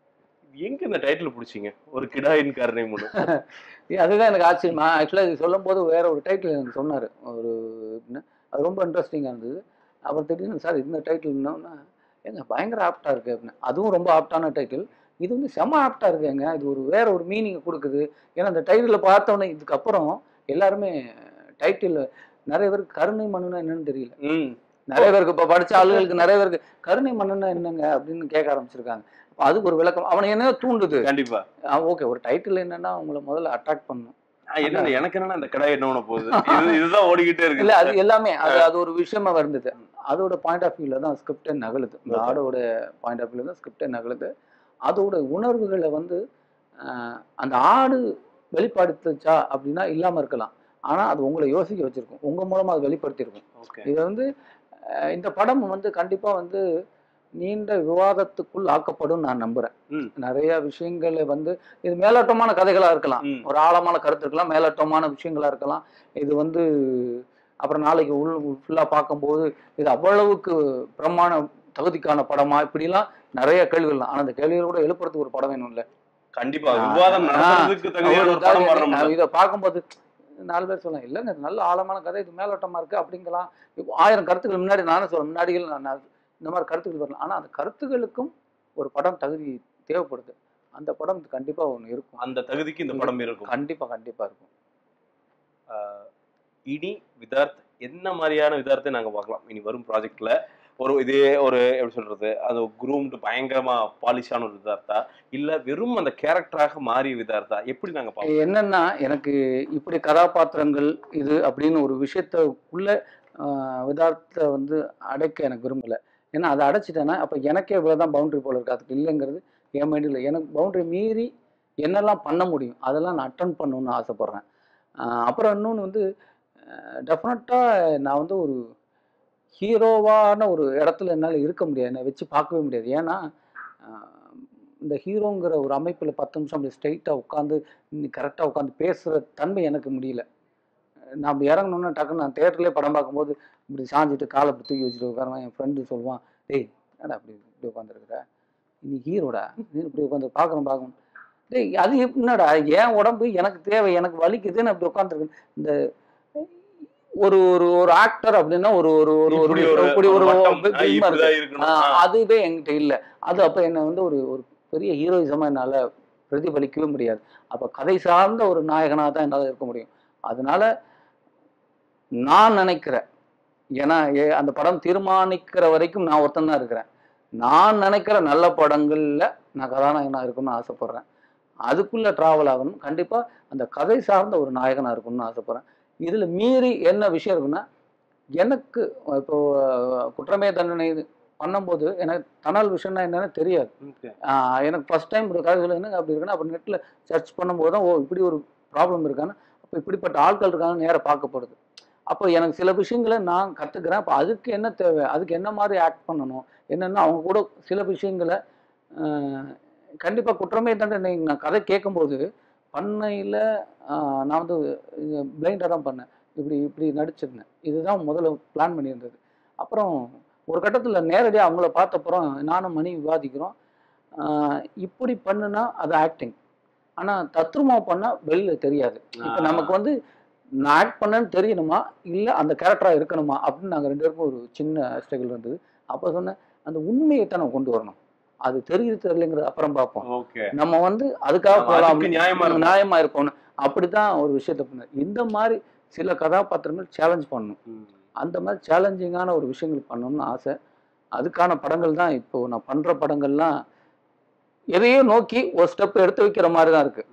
எங்க இந்த டைட்டில் பிடிச்சிங்க? ஒரு கிடாயின் கருணை மனு. அதுதான் எனக்கு ஆச்சரியமா. ஆக்சுவலா இது சொல்லும் போது வேற ஒரு டைட்டில் எனக்கு சொன்னாரு. ஒரு அது ரொம்ப இன்ட்ரெஸ்டிங்கா இருந்தது. அவர் திடீர்னு சார் இந்த டைட்டில் என்னன்னா, ஏங்க பயங்கர ஆப்டா இருக்கு அப்படின்னு. அதுவும் ரொம்ப ஆப்டான டைட்டில். இது வந்து செம ஆப்டா இருக்குங்க. இது ஒரு வேற ஒரு மீனிங் கொடுக்குது. ஏன்னா அந்த டைட்டில் பார்த்தோன்னே இதுக்கப்புறம் எல்லாருமே டைட்டில் நிறைய பேருக்கு கருணை மனுன்னா என்னன்னு தெரியல. நிறைய பேருக்கு இப்ப படிச்ச ஆளுகளுக்கு நிறைய பேருக்கு கருணை மனுன்னா என்னங்க அப்படின்னு கேட்க ஆரம்பிச்சிருக்காங்க. அதுக்கு ஒரு விளக்கம் அவனை என்ன தூண்டுது. கண்டிப்பா. ஓகே, ஒரு டைட்டில் என்னன்னா உங்களை முதல்ல அட்ராக்ட் பண்ணும். எனக்கு என்னன்னா இந்த கடை என்ன பண்ண போகுது, இதுதான் ஓடிக்கிட்டே இருக்கு. இல்ல அது எல்லாமே அது ஒரு விஷயமா வருது. அதோட பாயிண்ட் ஆஃப் வியூல தான் ஸ்கிரிப்டே நகலுது. இந்த ஆடோட பாயிண்ட் ஆஃப் வியூல தான் ஸ்கிரிப்டே நகலுது. அதோட உணர்வுகளை வந்து அந்த ஆடு வெளிப்படுத்துச்சா அப்படின்னா இல்லாம இருக்கலாம். ஆனால் அது உங்களை யோசிக்க வச்சிருக்கும், உங்கள் மூலமாக அது வெளிப்படுத்தியிருக்கும். ஓகே. இது வந்து இந்த படம் வந்து கண்டிப்பாக வந்து நீண்ட விவாதத்துக்குள் ஆக்கப்படும் நான் நம்புகிறேன். நிறைய விஷயங்களை வந்து இது மேலோட்டமான கதைகளாக இருக்கலாம், ஒரு ஆழமான கருத்து இருக்கலாம், மேலோட்டமான விஷயங்களாக இருக்கலாம். இது வந்து அப்புறம் நாளைக்கு ஃபுல்லாக பார்க்கும்போது இது அவ்வளவுக்கு பிரமாண தகுதிக்கான படமா, இப்படிலாம் நிறைய கேள்விகள். ஆனால் அந்த கேள்விகள் கூட எழுப்புறதுக்கு ஒரு படம் வேணும் இல்லை? கண்டிப்பா விவாதம் நடத்துறதுக்கு தகுதியான ஒரு படம் வரணும். இதை பார்க்கும்போது 4 பேர் சொல்லலாம், இல்லைங்க இது நல்ல ஆழமான கதை, இது மேலோட்டமா இருக்கு அப்படிங்கலாம். 1000 கருத்துக்கள் முன்னாடி நானே சொல்ல முன்னாடிகள் நான் இந்த மாதிரி கருத்துக்கள் வரலாம். ஆனால் அந்த கருத்துக்களுக்கும் ஒரு படம் தகுதி தேவைப்படுது. அந்த படம் கண்டிப்பா ஒன்று இருக்கும், அந்த தகுதிக்கு இந்த படம் இருக்கும். கண்டிப்பா கண்டிப்பா இருக்கும். இனி விதார்த் என்ன மாதிரியான விதார்த்தை நாங்க பார்க்கலாம் இனி வரும் ப்ராஜெக்ட்ல? ஒரு இதே ஒரு எப்படி சொல்றது, அது குரூம்டு பயங்கரமா பாலிஷான ஒரு விதார்த்தா, இல்ல வெறும் அந்த கேரக்டராக மாறிய விதார்த்தா, எப்படி நாங்க பார்க்கலாம்? என்னன்னா, எனக்கு இப்படி கதாபாத்திரங்கள் இது அப்படின்னு ஒரு விஷயத்துக்குள்ள விதார்த்தத்தை வந்து அடைக்க எனக்கு விரும்பல. ஏன்னா அதை அடைச்சிட்டேன்னா அப்போ எனக்கே இவ்வளோதான் பவுண்டரி போல இருக்கு, அதுக்கு இல்லைங்கிறது என் மைண்டில் இல்லை. எனக்கு பவுண்டரி மீறி என்னெல்லாம் பண்ண முடியும் அதெல்லாம் நான் அட்டன் பண்ணணும்னு ஆசைப்பட்றேன். அப்புறம் இன்னொன்று வந்து டெஃபினட்டாக நான் வந்து ஒரு ஹீரோவான ஒரு இடத்துல என்னால் இருக்க முடியாது, என்னை வச்சு பார்க்கவே முடியாது. ஏன்னா இந்த ஹீரோங்கிற ஒரு அமைப்பில் 10 நிமிஷம் அப்படி ஸ்ட்ரைட்டாக உட்காந்து கரெக்டாக உட்காந்து பேசுகிற தன்மை எனக்கு முடியல. நான் அப்படி இறங்கணுன்னா டக்குன்னு நான் தேட்டர்லேயே படம் பார்க்கும்போது இப்படி சாஞ்சிட்டு காலை இப்படி தூக்கி வச்சுட்டு உட்காருவேன். என் ஃப்ரெண்டு சொல்லுவான், டேய் என்னடா அப்படி இப்படி உட்காந்துருக்குற, நீ ஹீரோடா, நீ இப்படி உட்காந்து பார்க்கணும். டேய் அது என்னடா என் உடம்பு எனக்கு தேவை, எனக்கு வலிக்குதுன்னு அப்படி உட்காந்துருக்கு. இந்த ஒரு ஒரு ஒரு ஆக்டர் அப்படின்னா ஒரு ஒரு ஒரு அதுவே என்கிட்ட இல்லை. அது அப்போ என்னை வந்து ஒரு ஒரு பெரிய ஹீரோயிசமா என்னால் பிரதிபலிக்கவே முடியாது. அப்போ கதை சார்ந்த ஒரு நாயகனாக தான் என்னால் இருக்க முடியும். அதனால நான் நினைக்கிறேன், ஏன்னா அந்த படம் தீர்மானிக்கிற வரைக்கும் நான் ஒருத்தன் தான் இருக்கிறேன். நான் நினைக்கிற நல்ல படங்கள்ல நான் கதாநாயகனாக இருக்கணும்னு ஆசைப்படுறேன். அதுக்குள்ள டிராவல் ஆகணும். கண்டிப்பா அந்த கதை சார்ந்த ஒரு நாயகனாக இருக்கணும்னு ஆசைப்படுறேன். இதுல மீறி என்ன விஷயம் இருக்குன்னா, எனக்கு இப்போ குற்றமே தண்டனை பண்ணும்போது எனக்கு தனல் விஷயம்னா என்னன்னு தெரியாது. எனக்கு ஃபர்ஸ்ட் டைம் ஒரு கதை சொல்ல என்னங்க அப்படி இருக்குன்னா, அப்புறம் நெட்ல சர்ச் பண்ணும்போது தான் ஓ இப்படி ஒரு ப்ராப்ளம் இருக்கான்னு, அப்போ இப்படிப்பட்ட ஆட்கள் இருக்காங்கன்னு நேராக பார்க்கப்படுது. அப்போ எனக்கு சில விஷயங்களை நான் கற்றுக்கிறேன். அப்போ அதுக்கு என்ன தேவை, அதுக்கு என்ன மாதிரி ஆக்ட் பண்ணணும் என்னென்னா, அவங்க கூட சில விஷயங்களை கண்டிப்பாக குற்றமே தண்டனை நான் கதை கேட்கும்போது பண்ணையில் நான் வந்து பிளைண்டாக தான் பண்ணேன். இப்படி இப்படி நடிச்சிருந்தேன். இதுதான் முதல்ல பிளான் பண்ணியிருந்தது. அப்புறம் ஒரு கட்டத்தில் நேரடியாக அவங்கள பார்த்தப்புறம் நானும் மணி விவாதிக்கிறோம். இப்படி பண்ணுனா அது ஆக்டிங், ஆனால் தத்ரூமா பண்ணால் வெளியில் தெரியாது. இப்போ நமக்கு வந்து நான் ஆக்ட் பண்ணேன்னு தெரியணுமா இல்லை அந்த கேரக்டராக இருக்கணுமா அப்படின்னு நாங்கள் 2 பேருக்கும் ஒரு சின்ன ஸ்ட்ரகிள் இருந்தது. அப்போ சொன்னேன், அந்த உண்மையை தான் நம்ம கொண்டு வரணும், அது தெரியுது தெரியலைங்கிறது அப்புறம் பார்ப்போம், நம்ம வந்து அதுக்காக போகலாம், நியாயமா இருப்போம்னு. அப்படிதான் ஒரு விஷயத்த பண்ண. இந்த மாதிரி சில கதாபாத்திரங்கள் சேலஞ்ச் பண்ணணும். அந்த மாதிரி சேலஞ்சிங்கான ஒரு விஷயங்கள் பண்ணணும்னு ஆசை. அதுக்கான படங்கள் தான் இப்போ நான் பண்ற படங்கள்லாம் எதையோ நோக்கி ஒரு ஸ்டெப் எடுத்து வைக்கிற மாதிரி தான் இருக்கு.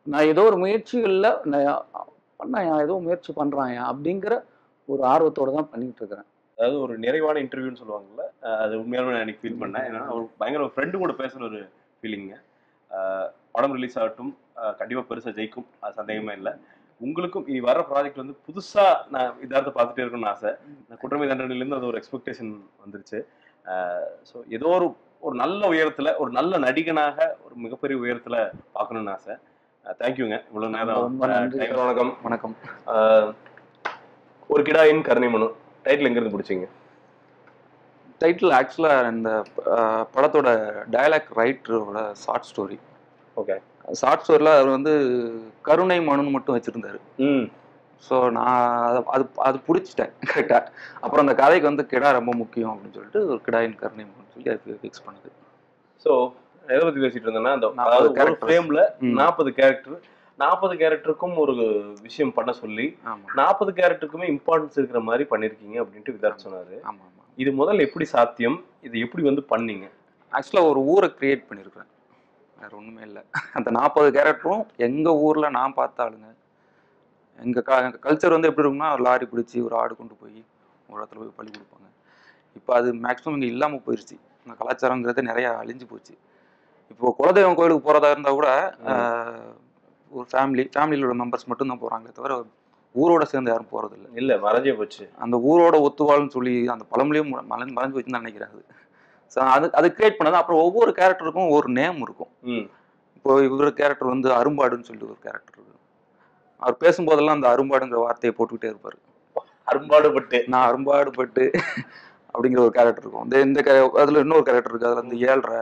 நான் ஏதோ ஒரு முயற்சிகளில் பண்ண ஏதோ முயற்சி பண்றான் அப்படிங்கிற ஒரு ஆர்வத்தோட தான் பண்ணிட்டு இருக்கிறேன். அதாவது ஒரு நிறைவான இன்டர்வியூன்னு சொல்லுவாங்கல்ல, அது உண்மையாலுமே நான் எனக்கு ஃபீல் பண்ணேன். ஏன்னா ஒரு பயங்கர ஒரு ஃப்ரெண்டு கூட பேசுகிற ஒரு ஃபீலிங்க. படம் ரிலீஸ் ஆகட்டும், கண்டிப்பாக பெருசாக ஜெயிக்கும், அது சந்தேகமே இல்லை. உங்களுக்கும் இனி வர ப்ராஜெக்ட் வந்து புதுசாக நான் இதார்த்த பார்த்துட்டே இருக்கணும்னு ஆசை. நான் குற்றமே தண்டனையிலேருந்து அது ஒரு எக்ஸ்பெக்டேஷன் வந்துருச்சு. ஸோ ஏதோ ஒரு நல்ல உயரத்தில், ஒரு நல்ல நடிகனாக ஒரு மிகப்பெரிய உயரத்தில் பார்க்கணுன்னு ஆசை. தேங்க்யூங்க இவ்வளோ நேரம். வணக்கம். வணக்கம். ஒரு கிடாயின் கருணைமனு டைட்டில் எங்கேருந்து பிடிச்சிங்க? டைட்டில் ஆக்சுவலாக இந்த படத்தோட டயலாக் ரைட்டரோட ஷார்ட் ஸ்டோரி. ஓகே. ஷார்ட் ஸ்டோரியில் அவர் வந்து கருணை மனுன்னு மட்டும் வச்சுருந்தாரு. ஸோ நான் அது பிடிச்சிட்டேன் கரெக்டாக. அப்புறம் அந்த கதைக்கு வந்து கிடா ரொம்ப முக்கியம் அப்படின்னு சொல்லிட்டு ஒரு கிடாயின் கருணை மனுன்னு சொல்லி அது ஃபிக்ஸ் பண்ணுது. ஸோ எதை பற்றி பேசிட்டு இருந்தேன்னா, அந்த ஃப்ரேமில் 40 கேரக்டர், 40 கேரக்டருக்கும் ஒரு விஷயம் பண்ண சொல்லி 40 கேரக்டருக்குமே இம்பார்ட்டன்ஸ் இருக்கிற மாதிரி பண்ணியிருக்கீங்க அப்படின்ட்டு விதார்த் சொன்னார். ஆமாம். இது முதல்ல எப்படி சாத்தியம், இது எப்படி வந்து பண்ணீங்க? ஆக்சுவலாக ஒரு ஊரை கிரியேட் பண்ணியிருக்கிறேன், வேறு ஒன்றுமே இல்லை. அந்த 40 கேரக்டரும் எங்கள் ஊரில் நான் பார்த்த ஆளுங்க. எங்கள் கல்ச்சர் வந்து எப்படி இருக்குன்னா, லாரி பிடிச்சி ஒரு ஆடு கொண்டு போய் ஒரு இடத்துல போய் பள்ளி கொடுப்பாங்க. இப்போ அது மேக்ஸிமம் இங்கே இல்லாமல் போயிடுச்சு. இந்த கலாச்சாரங்கிறது நிறையா அழிஞ்சு போச்சு. இப்போது குலதெய்வம் கோயிலுக்கு போகிறதா இருந்தால் கூட ஒரு ஃபேமிலியில் உள்ள மெம்பர்ஸ் மட்டும்தான் போகிறாங்களே தவிர ஊரோட சேர்ந்து யாரும் போறது இல்லை. இல்ல மறைஞ்சே போச்சு. அந்த ஊரோட ஒத்துவாள்னு சொல்லி அந்த பழமொழியும் மறைஞ்சு போச்சுன்னு நினைக்கிறேன். ஸோ அது கிரியேட் பண்ணது. அப்புறம் ஒவ்வொரு கேரக்டருக்கும் ஒரு நேம் இருக்கும். இப்போ இவர் கேரக்டர் வந்து அரும்பாடுன்னு சொல்லி ஒரு கேரக்டர் இருக்கு. அவர் பேசும்போதெல்லாம் அந்த அரும்பாடுங்கிற வார்த்தையை போட்டுக்கிட்டே இருப்பாரு. அரும்பாடுபட்டு, நான் அரும்பாடுபட்டு அப்படிங்கிற ஒரு கேரக்டர் இருக்கும். இந்த அதுல இன்னொரு கேரக்டர் இருக்கு. அதுல வந்து ஏழ்ரை,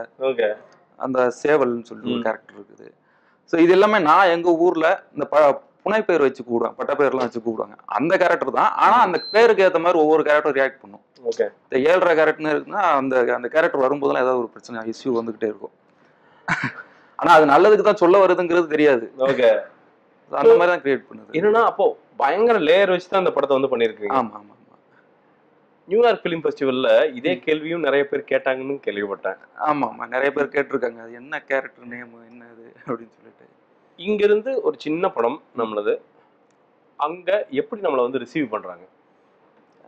அந்த சேவல்னு சொல்லி ஒரு கேரக்டர் இருக்குது. ஸோ இது எல்லாமே நான் எங்க ஊர்ல இந்த புனை பேர் வச்சு கூடுவேன், பட்ட பேர்லாம் வச்சு கூடுவாங்க. அந்த கேரக்டர் தான். ஆனா அந்த பேருக்கு ஏற்ற மாதிரி ஒவ்வொரு கேரக்டர் ரியாக்ட் பண்ணும். இந்த ஏழ்ரை கேரக்டர்னு இருக்குன்னா அந்த கேரக்டர் வரும்போதெல்லாம் ஏதாவது ஒரு பிரச்சனை இஷ்யூ வந்துகிட்டே இருக்கும். ஆனா அது நல்லதுக்கு தான் சொல்ல வருதுங்கிறது தெரியாது. அந்த மாதிரி தான் கிரியேட் பண்ணுது. என்னன்னா அப்போ பயங்கர லேயர் வச்சு தான் அந்த படத்தை வந்து பண்ணிருக்கீங்க. ஆமா ஆமா. நியூயார்க் பிலிம் ஃபெஸ்டிவல்ல இதே கேள்வியும் நிறைய பேர் கேட்டாங்கன்னு கேள்விப்பட்டேன். ஆமா ஆமா, நிறைய பேர் கேட்டிருக்காங்க அது என்ன கேரக்டர் நேம் என்னது அப்படின்னு சொல்லிட்டு. இங்க இருந்து ஒரு சின்ன படம் நம்மளது, அங்க எப்படி நம்மளை வந்து ரிசீவ் பண்றாங்க?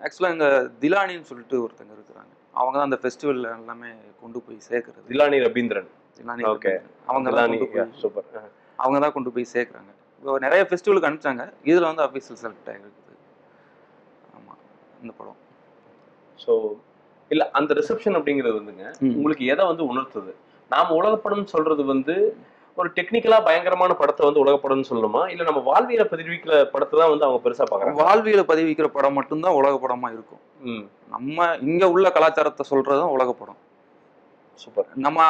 ஆக்சுவலா இங்க திலானின்னு சொல்லிட்டு ஒருத்தங்க இருக்கிறாங்க. அவங்க தான் அந்த ஃபெஸ்டிவல்ல எல்லாமே கொண்டு போய் சேர்க்கறது. திலானி ரபீந்திரன். ஓகே, அவங்க தான் சூப்பர். அவங்க தான் கொண்டு போய் சேர்க்குறாங்க. இப்போ நிறைய ஃபெஸ்டிவலுக்கு அனுப்பிச்சாங்க. இதுல வந்து அஃபீஷியல் செலக்ட் ஆகிருக்குது. ஆமா, இந்த படம். ஸோ இல்ல அந்த ரிசப்ஷன் அப்படிங்கிறது வந்துங்க உங்களுக்கு எதை வந்து உணர்த்துது? நாம உலகப்படம்னு சொல்றது வந்து ஒரு டெக்னிக்கலா பயங்கரமான படத்தை வந்து உலகப்படம்னு சொல்லணுமா, இல்ல நம்ம வாழ்வியலை பதிவிக்கிற படத்தை தான் வந்து அவங்க பெருசா பாக்குறாங்க? வாழ்வியலை பதிவிக்கிற படம் மட்டும்தான் உலக படமா இருக்கும். நம்ம இங்க உள்ள கலாச்சாரத்தை சொல்றதுதான் உலக படம். சூப்பர். நம்ம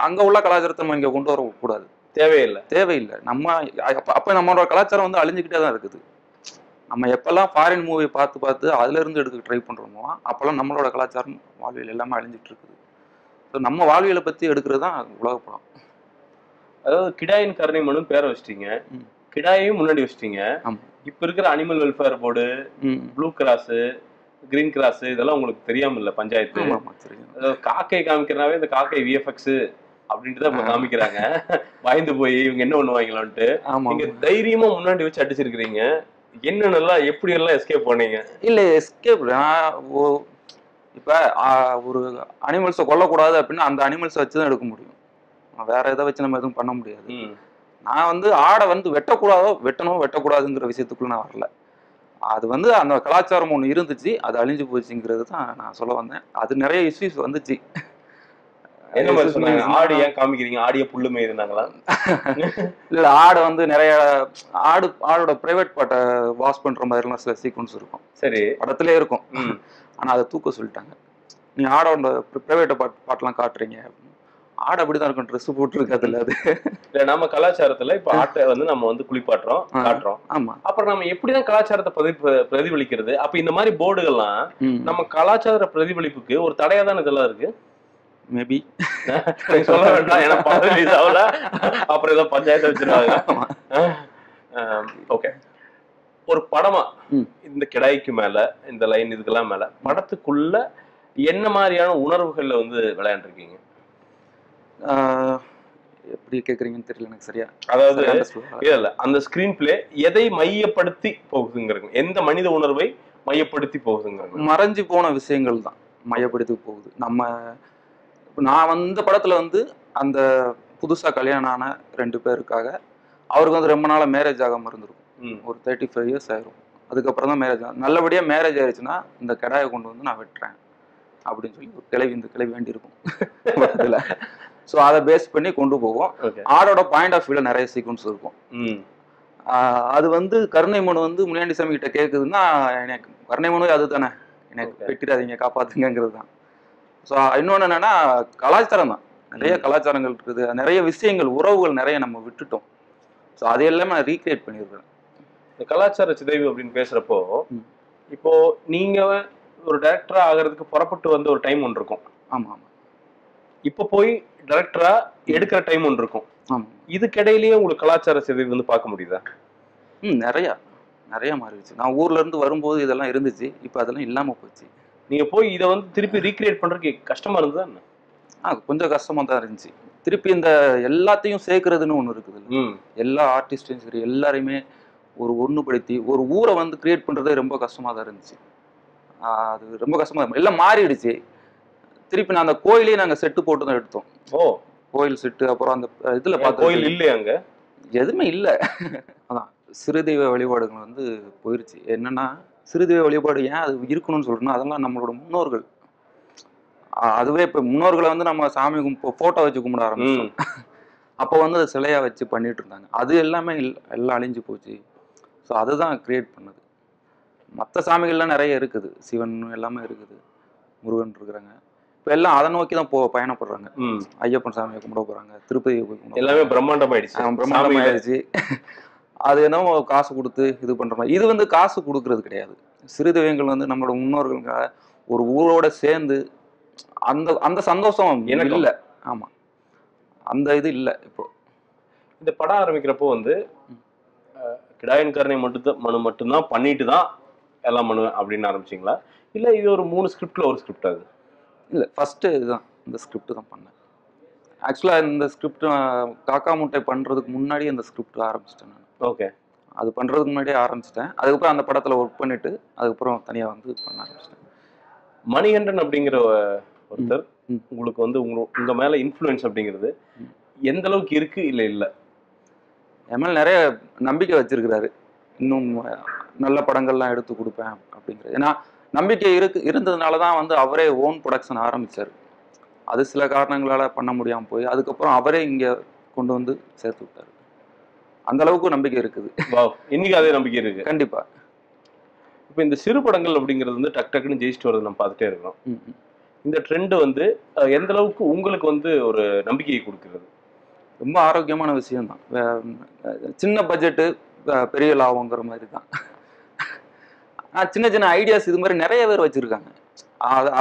அங்க உள்ள கலாச்சாரத்தை நம்ம இங்க கொண்டு வர கூடாது. தேவையில்லை. நம்ம அப்ப நம்மளோட கலாச்சாரம் வந்து அழிஞ்சுக்கிட்டே தான் இருக்குது. நம்ம எப்பெல்லாம் ஃபாரின் மூவி பார்த்து அதுல இருந்து எடுக்க ட்ரை பண்றோமோ அப்பெல்லாம் நம்மளோட கலாச்சாரம் வாழ்வியல் எல்லாமே அழிஞ்சிட்டு இருக்குது. ஸோ நம்ம வாழ்வியலை பத்தி எடுக்கிறது தான் உலக படம். அதாவது கிடாயின் கருணை மனு பேரை வச்சிட்டீங்க, கிடாயையும் முன்னாடி வச்சிட்டீங்க. இப்ப இருக்கிற animal welfare board, blue cross, green cross இதெல்லாம் உங்களுக்கு தெரியாம இல்ல பஞ்சாயத்து. காக்கை காமிக்கிறனாவே இந்த காக்கை விஎஃப்எக்ஸ் அப்படின்ட்டு தான் காமிக்கிறாங்க. பயந்து போய் இவங்க என்ன பண்ணுவாங்களான்ட்டு நீங்க தைரியமா முன்னாடி வச்சு அடிச்சிருக்கிறீங்க. என்னென்னலாம் எப்படி எல்லாம் எஸ்கேப் பண்ணீங்க? இல்ல எஸ்கேப் இப்ப ஒரு அனிமல்ஸை கொல்லக்கூடாது அப்படின்னா அந்த அனிமல்ஸை வச்சுதான் எடுக்க முடியும். வேற எதை வச்சு நம்ம எதுவும் பண்ண முடியாது. நான் வந்து ஆடை வந்து வெட்டக்கூடாதுங்கிற விஷயத்துக்குள்ள நான் வரல. அது வந்து அந்த கலாச்சாரம் ஒண்ணு இருந்துச்சு, அது அழிஞ்சு போச்சுங்கிறது தான் நான் சொல்ல வந்தேன். அது நிறைய இஷ்யூஸ் வந்துச்சு. என்ன மாதிரி சொன்னாங்க? ஆடு ஏன் காமிக்கிறீங்க? ஆடிய புல்லு மேய்ந்தாங்களா? இல்ல, ஆடை வந்து நிறைய ஆடோட பிரைவேட் பார்ட்டை வாஷ் பண்ற மாதிரி எல்லாம் சில சீக்வன்ஸ் இருக்கும். சரி, படத்திலே இருக்கும். ஆனா அதை தூக்க சொல்லிட்டாங்க. நீ ஆடோட பிரைவேட் பார்ட்லாம் காட்டுறீங்க. ஆடு அப்படிதான் இருக்கும், ட்ரெஸ் போட்டு இருக்காதுல்ல. அது இல்ல நம்ம கலாச்சாரத்துல இப்ப ஆட்டை வந்து நம்ம வந்து குளிப்பாட்டுறோம், காட்டுறோம். ஆமா, அப்புறம் நம்ம எப்படிதான் கலாச்சாரத்தை பிரதிபலிக்கிறது? அப்ப இந்த மாதிரி போர்டுகள்லாம் நம்ம கலாச்சார பிரதிபலிப்புக்கு ஒரு தடையா தான் இதெல்லாம் இருக்கு. மேபி சொல்ல வேண்டாம், ஏன்னா அப்புறம் ஏதோ பஞ்சாயத்தை வச்சிருக்காங்க. ஓகே, ஒரு படமா இந்த கிடாய்க்கு மேல இந்த லைன் இதுக்கெல்லாம் மேல படத்துக்குள்ள என்ன மாதிரியான உணர்வுகள்ல வந்து விளையாண்டுருக்கீங்க? எப்படி கேக்குறீங்கன்னு தெரியல எனக்கு சரியா. அதாவது இல்ல அந்த ஸ்கிரீன் பிளே எதை மையப்படுத்தி போகுதுங்கிறது, எந்த மனித உணர்வை மையப்படுத்தி போகுதுங்கிறது? மறைஞ்சு போன விஷயங்கள் தான் மையப்படுத்தி போகுது. நான் வந்த படத்துல வந்து அந்த புதுசா கல்யாணம் ஆன 2 பேருக்காக அவருக்கு வந்து ரொம்ப நாளா மேரேஜ் ஆகாம இருந்திருக்கும். ஒரு 35 இயர்ஸ் ஆயிரும். அதுக்கப்புறம் தான் மேரேஜ் ஆகும். நல்லபடியா மேரேஜ் ஆயிடுச்சுன்னா இந்த கடாயை கொண்டு வந்து நான் வெட்டுறேன் அப்படின்னு சொல்லி ஒரு இந்த கிளவி வேண்டியிருக்கும். ஸோ அதை பேஸ் பண்ணி கொண்டு போவோம். ஆடோட பாயிண்ட் ஆஃப் வியூல நிறைய சீக்வன்ஸ் இருக்கும். அது வந்து கருணை மனு வந்து முனியாண்டி சாமி கிட்ட கேட்குதுன்னா, எனக்கு கருணை மனு அது தானே, எனக்கு வெட்டிடாதீங்க காப்பாத்துங்கிறது தான். ஸோ இன்னொன்று என்னன்னா கலாச்சாரம் தான். நிறைய கலாச்சாரங்கள் இருக்குது, நிறைய விஷயங்கள், உறவுகள் நிறைய நம்ம விட்டுட்டோம். ஸோ அது எல்லாமே நான் ரீக்ரியேட் பண்ணியிருக்கேன். இந்த கலாச்சார சிதைவு அப்படின்னு பேசுறப்போ, இப்போ நீங்க ஒரு டைரக்டரா ஆகிறதுக்கு புறப்பட்டு வந்த ஒரு டைம் ஒன்று இருக்கும். ஆமா ஆமா. இப்போ போய் டைரக்டரா எடுக்கிற டைம் ஒன்று இருக்கும். இதுக்கிடையிலேயே உங்களுக்கு கலாச்சார சிதைவு வந்து பார்க்க முடியுதா? நிறைய மாறிடுச்சு. நான் ஊர்ல இருந்து வரும்போது இதெல்லாம் இருந்துச்சு, இப்போ அதெல்லாம் இல்லாம போச்சு. நீங்க போய் இதை வந்து திருப்பி ரீக்ரியேட் பண்றதுக்கு கஷ்டமா இருந்ததா என்ன? கொஞ்சம் கஷ்டமா தான் இருந்துச்சு. திருப்பி இந்த எல்லாத்தையும் சேர்க்கறதுன்னு ஒண்ணு இருக்குது. எல்லா ஆர்டிஸ்டையும் சரி எல்லாரையுமே ஒண்ணுபடுத்தி ஒரு ஊரை வந்து கிரியேட் பண்றதே ரொம்ப கஷ்டமா தான் இருந்துச்சு. அது ரொம்ப கஷ்டமா எல்லாம் மாறிடுச்சு. திருப்பி நான் அந்த கோயிலையும் நாங்க செட்டு போட்டு தான் எடுத்தோம். கோயில் செட்டு. அப்புறம் அந்த இதுல பார்த்தா கோயில் இல்லையா? அங்க எதுவுமே இல்ல. அதான் சிறுதெய்வ வழிபாடுகள் வந்து போயிருச்சு. என்னன்னா சிறுதெய்வ வழிபாடு ஏன் அது இருக்கணும்னு சொல்றேன்னா, அதெல்லாம் நம்மளோட முன்னோர்கள். அதுவே இப்போ முன்னோர்களை வந்து நம்ம சாமி ஃபோட்டோ வச்சு கும்பிட ஆரம்பிச்சோம். அப்போ வந்து அது சிலையா வச்சு பண்ணிட்டு இருந்தாங்க. அது எல்லாமே எல்லாம் அழிஞ்சு போச்சு. ஸோ அதுதான் கிரியேட் பண்ணது. மற்ற சாமிகள்லாம் நிறைய இருக்குது, சிவன் எல்லாமே இருக்குது, முருகன் இருக்கிறாங்க. இப்போ எல்லாம் அதை நோக்கி தான் பயணப்படுறாங்க. ஐயப்பன் சாமியை கும்பிட போறாங்க, திருப்பதி எல்லாமே பிரம்மாண்டமாயிடுச்சு. பிரம்மாண்டமாயிடுச்சு. அது என்னமோ காசு கொடுத்து இது பண்ற மாதிரி. இது வந்து காசு கொடுக்கறது கிடையாது. சிறு தெய்வங்கள் வந்து நம்மளோட முன்னோர்கள் ஒரு ஊரோட சேர்ந்து அந்த அந்த சந்தோஷம் எனக்கு இல்லை. ஆமா, அந்த இது இல்லை. இப்போ இந்த படம் ஆரம்பிக்கிறப்போ வந்து கிடாயின் கருணை மட்டும்தான் பண்ணிட்டு தான் எல்லாம் பண்ணுவேன் அப்படின்னு ஆரம்பிச்சிங்களா, இல்லை இது ஒரு 3 ஸ்கிரிப்ட்ல ஒரு ஸ்கிரிப்ட்? அது இல்லை, ஃபர்ஸ்ட் இதுதான், இந்த ஸ்கிரிப்ட் தான் பண்ணேன். ஆக்சுவலாக இந்த ஸ்கிரிப்ட் காக்கா முட்டை பண்ணுறதுக்கு முன்னாடி அந்த ஸ்கிரிப்ட் ஆரம்பிச்சிட்டேன் நான். ஓகே, அது பண்ணுறதுக்கு முன்னாடியே ஆரம்பிச்சிட்டேன். அதுக்கப்புறம் அந்த படத்தில் ஒர்க் பண்ணிட்டு அதுக்கப்புறம் தனியாக வந்து பண்ண ஆரம்பிச்சிட்டேன். மணிகண்டன் அப்படிங்கிற ஒருத்தர் உங்களுக்கு வந்து உங்க மேல இன்ஃப்ளூயன்ஸ் அப்படிங்கிறது எந்த அளவுக்கு இருக்கு? இல்லை இல்லை, என் மேலே நிறைய நம்பிக்கை வச்சிருக்கிறாரு. இன்னும் நல்ல படங்கள்லாம் எடுத்து கொடுப்பேன் அப்படிங்கிறது. ஏன்னா நம்பிக்கை இருந்ததுனால தான் வந்து அவரே ஓன் ப்ரொடக்ஷன் ஆரம்பித்தார். அது சில காரணங்களால் பண்ண முடியாமல் போய் அதுக்கப்புறம் அவரே இங்கே கொண்டு வந்து சேர்த்து விட்டார். அந்த அளவுக்கு நம்பிக்கை இருக்குது. இன்னைக்கு அதே நம்பிக்கை இருக்கு கண்டிப்பா. இப்போ இந்த சிறு படங்கள் அப்படிங்கிறது வந்து டக்குன்னு ஜெயிச்சுட்டு வரது நம்ம பார்த்துட்டே இருக்கிறோம். இந்த ட்ரெண்ட் வந்து எந்த அளவுக்கு உங்களுக்கு வந்து ஒரு நம்பிக்கையை கொடுக்கிறது? ரொம்ப ஆரோக்கியமான விஷயம்தான். சின்ன பட்ஜெட்டு பெரிய லாபங்கிற மாதிரி தான். சின்ன சின்ன ஐடியாஸ் இது மாதிரி நிறைய பேர் வச்சிருக்காங்க.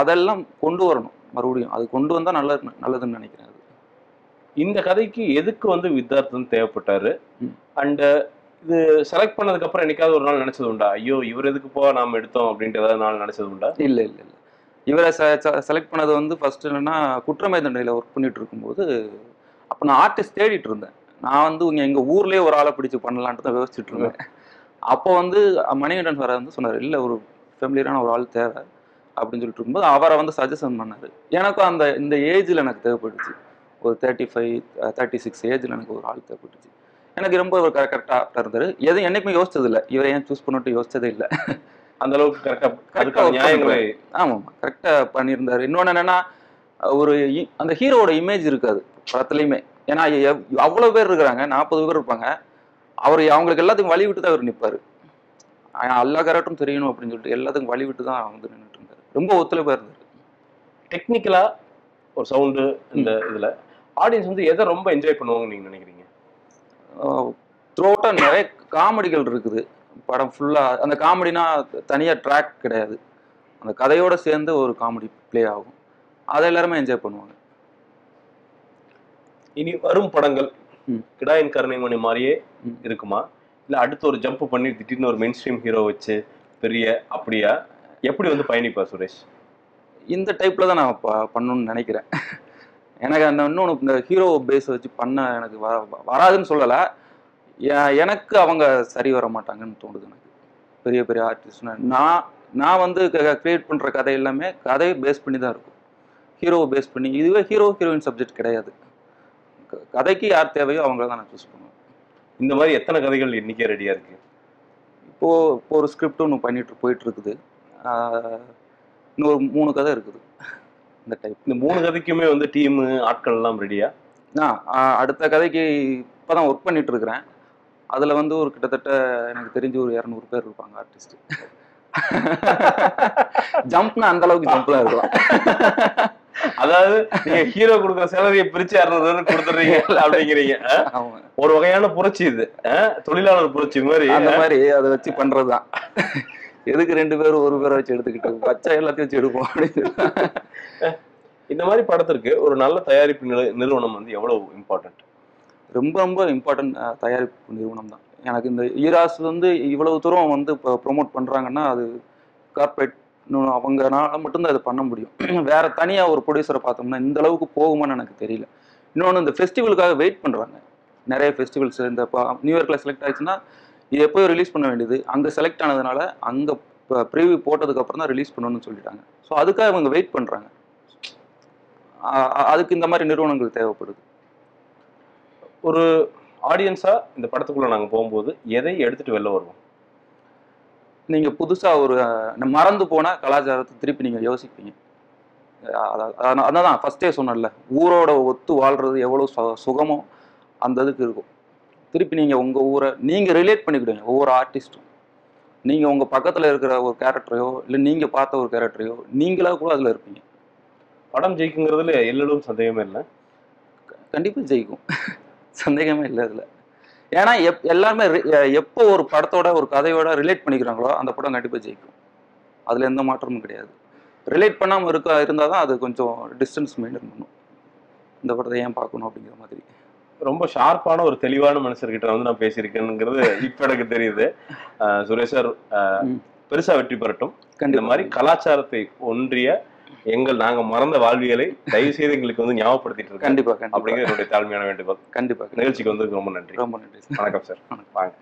அதெல்லாம் கொண்டு வரணும் மறுபடியும். அது கொண்டு வந்தால் நல்லதுன்னு நினைக்கிறேன். இந்த கதைக்கு எதுக்கு வந்து வித்தார்த்தன் தேவைப்பட்டாரு? அண்ட் இது செலக்ட் பண்ணதுக்கு அப்புறம் என்னைக்காவது ஒரு நாள் நினைச்சது உண்டா, ஐயோ இவர் எதுக்குப்போ நாம எடுத்தோம் அப்படின்ட்டு ஏதாவது நாள் நினைச்சது உண்டா? இல்லை இல்லை இல்லை, இவரை செலக்ட் பண்ணது வந்து ஃபர்ஸ்ட் என்னன்னா, குற்றமை தண்டனையில் ஒர்க் பண்ணிட்டு இருக்கும்போது அப்போ நான் ஆர்டிஸ்ட் தேடிட்டு இருந்தேன். நான் வந்து எங்கள் ஊர்லேயே ஒரு ஆளை பிடிச்சி பண்ணலான்ட்டு தான் யோசிச்சுட்டு இருந்தேன். அப்போ வந்து மணிகண்டன் சார் வந்து சொன்னார், இல்லை ஒரு ஃபெமிலியரான ஒரு ஆள் தேவை அப்படின்னு சொல்லிட்டு இருக்கும்போது அவரை வந்து சஜஷன் பண்ணார். எனக்கும் இந்த ஏஜில் எனக்கு தேவைப்பட்டுச்சு. ஒரு 35, 36 ஏஜில் எனக்கு ஒரு ஆள் தேவைப்பட்டுச்சு. எனக்கு ரொம்ப ஒரு கரெக்டாக இருந்தார். எதுவும் என்றைக்குமே யோசிச்சது இல்லை, இவரை ஏன் சூஸ் பண்ணிட்டு யோசிச்சதே இல்லை. அந்த அளவுக்கு கரெக்டாக ஆமாம் கரெக்டாக பண்ணியிருந்தார். இன்னொன்று என்னென்னா, ஒரு அந்த ஹீரோவோட இமேஜ் இருக்காது படத்துலையுமே. ஏன்னா அவ்வளோ பேர் இருக்கிறாங்க, 40 பேர் இருப்பாங்க. அவங்களுக்கு எல்லாத்துக்கும் வழி விட்டு தான் அவர் நிற்பார். எல்லா கேரக்டரும் தெரியணும் அப்படின்னு சொல்லிட்டு எல்லாத்துக்கும் வழி விட்டு தான் வந்து நின்றுட்டு இருந்தார். ரொம்ப ஒத்துழைப்பாக இருந்தார். டெக்னிக்கலாக ஒரு சவுண்டு இந்த இதில் ஆடியன்ஸ் வந்து எதை ரொம்ப என்ஜாய் பண்ணுவாங்கன்னு நீங்கள் நினைக்கிறீங்க? த்ரோட்டாக நிறைய காமெடிகள் இருக்குது படம் ஃபுல்லாக. அந்த காமெடினா தனியாக ட்ராக் கிடையாது, அந்த கதையோடு சேர்ந்து ஒரு காமெடி ப்ளே ஆகும். அதை எல்லாருமே என்ஜாய் பண்ணுவாங்க. இனி வரும் படங்கள் கிடாயின் கருணைமணி மாதிரியே இருக்குமா, இல்லை அடுத்து ஒரு ஜம்ப் பண்ணி திடீர்னு ஒரு மெயின் ஸ்ட்ரீம் ஹீரோ வச்சு பெரிய அப்படியா எப்படி வந்து பயணிப்பா சுரேஷ்? இந்த டைப்பில் தான் நான் பண்ணணும்னு நினைக்கிறேன். எனக்கு அந்த இன்னொன்று இந்த ஹீரோ பேஸ் வச்சு பண்ண எனக்கு வராதுன்னு சொல்லலை. எனக்கு அவங்க சரி வர மாட்டாங்கன்னு தோணுது. எனக்கு பெரிய பெரிய ஆர்டிஸ்ட் நான் வந்து கிரியேட் பண்ணுற கதை எல்லாமே கதையை பேஸ் பண்ணி தான் இருக்கும், ஹீரோவை பேஸ் பண்ணி. இதுவே ஹீரோ ஹீரோயின் சப்ஜெக்ட் கிடையாது. கதைக்கு யார் தேவையோ அவங்கள தான் நான் சூஸ் பண்ணுவேன். இந்த மாதிரி எத்தனை கதைகள் இன்னைக்கே ரெடியாக இருக்குது? இப்போ ஒரு ஸ்கிரிப்ட் ஒன்று போயிட்டு இருக்குது. இன்னொரு 3 கதை இருக்குது இந்த டைப். இந்த 3 கதைக்குமே வந்து டீமு ஆட்கள் எல்லாம் ரெடியா? அடுத்த கதைக்கு இப்போ தான் ஒர்க் பண்ணிட்டு இருக்கிறேன். அதில் வந்து ஒரு கிட்டத்தட்ட எனக்கு தெரிஞ்சு ஒரு 200 பேர் இருப்பாங்க ஆர்டிஸ்ட். ஜம்ப்னா அந்த அளவுக்கு ஜம்ப் தான் இருக்கலாம். அதாவது நீங்க ஹீரோ கொடுக்குற சேலரியை பிரிச்சு 200 கொடுத்துறீங்க அப்படிங்கிறீங்க. ஒரு வகையான புரட்சி இது, தொழிலாளர் புரட்சி மாதிரி. அந்த மாதிரி அதை வச்சு பண்றதுதான். எதுக்கு 2 பேர் 1 பேரை வச்சு எடுத்துக்கிட்டு பச்சை எல்லாத்தையும் வச்சு எடுப்போம் அப்படின்னு. இந்த மாதிரி படத்திற்கு ஒரு நல்ல தயாரிப்பு நிறுவனம் வந்து எவ்வளவு இம்பார்ட்டன்ட்? ரொம்ப ரொம்ப இம்பார்ட்டன்ட் தயாரிப்பு நிறுவனம் தான். எனக்கு இந்த ஈராஸ் வந்து இவ்வளவு தூரம் வந்து இப்போ ப்ரொமோட் பண்றாங்கன்னா அது கார்பரேட் அவங்கனால மட்டும்தான் இதை பண்ண முடியும். வேற தனியா ஒரு ப்ரொடியூசரை பார்த்தோம்னா இந்த அளவுக்கு போகுமான்னு எனக்கு தெரியல. இன்னொன்று இந்த ஃபெஸ்டிவலுக்காக வெயிட் பண்றாங்க. நிறைய ஃபெஸ்டிவல்ஸ் இந்த நியூயார்க்ல செலக்ட் ஆயிடுச்சுன்னா இது எப்போயோ ரிலீஸ் பண்ண வேண்டியது, அங்கே செலக்ட் ஆனதுனால அங்கே ப்ரீவியூ போட்டதுக்கு அப்புறம் தான் ரிலீஸ் பண்ணணும்னு சொல்லிட்டாங்க. ஸோ அதுக்காக இவங்க வெயிட் பண்றாங்க. அதுக்கு இந்த மாதிரி நிறுவனங்கள் தேவைப்படுது. ஒரு ஆடியன்ஸா இந்த படத்துக்குள்ள நாங்க போகும்போது எதை எடுத்துட்டு வெளில வருவோம்? நீங்க புதுசா ஒரு மறந்து போன கலாச்சாரத்தை திருப்பி நீங்க யோசிப்பீங்க. அதான் ஃபர்ஸ்டே சொன்னேன்ல, ஊரோட ஒத்து வாழ்றது எவ்வளவு சுகமோ அந்த இதுக்கு இருக்கும். திருப்பி நீங்க உங்க ஊரை நீங்க ரிலேட் பண்ணிக்கிடுவீங்க. ஒவ்வொரு ஆர்டிஸ்டும் நீங்க உங்க பக்கத்துல இருக்கிற ஒரு கேரக்டரையோ இல்லை நீங்க பார்த்த ஒரு கேரக்டரையோ நீங்களா கூட அதுல இருப்பீங்க. படம் ஜெயிக்குங்கிறதுல எல்லோரும் சந்தேகமே இல்லை. கண்டிப்பா ஜெயிக்கும். சந்தேகமே இல்லை அதுல. ஏன்னா எல்லாருமே எப்போ ஒரு படத்தோட ஒரு கதையோட ரிலேட் பண்ணிக்கிறாங்களோ அந்த படம் கண்டிப்பா ஜெயிக்கும். அதுல எந்த மாற்றமும் கிடையாது. ரிலேட் பண்ணாம இருந்தால் தான் அது கொஞ்சம் டிஸ்டன்ஸ் மெயின்டைன் பண்ணும். இந்த படத்தை ஏன் பார்க்கணும் அப்படிங்கிற மாதிரி. ரொம்ப ஷார்ப்பான ஒரு தெளிவான மனுஷர்கிட்ட வந்து நான் பேசியிருக்கேனுங்கிறது இப்ப எனக்கு தெரியுது. சுரேஷ் சார் பெருசா வெற்றி பெறட்டும். இந்த மாதிரி கலாச்சாரத்தை ஒன்றிய நாங்க மறந்த வாழ்வியலை தயவு செய்து எங்களுக்கு வந்து ஞாபகப்படுத்திட்டு இருக்கோம். கண்டிப்பா அப்படிங்கிற என்னுடைய தாழ்மையான வேண்டுகோள். கண்டிப்பா. நிகழ்ச்சிக்கு வந்து ரொம்ப நன்றி. ரொம்ப நன்றி. வணக்கம் சார். வாங்க.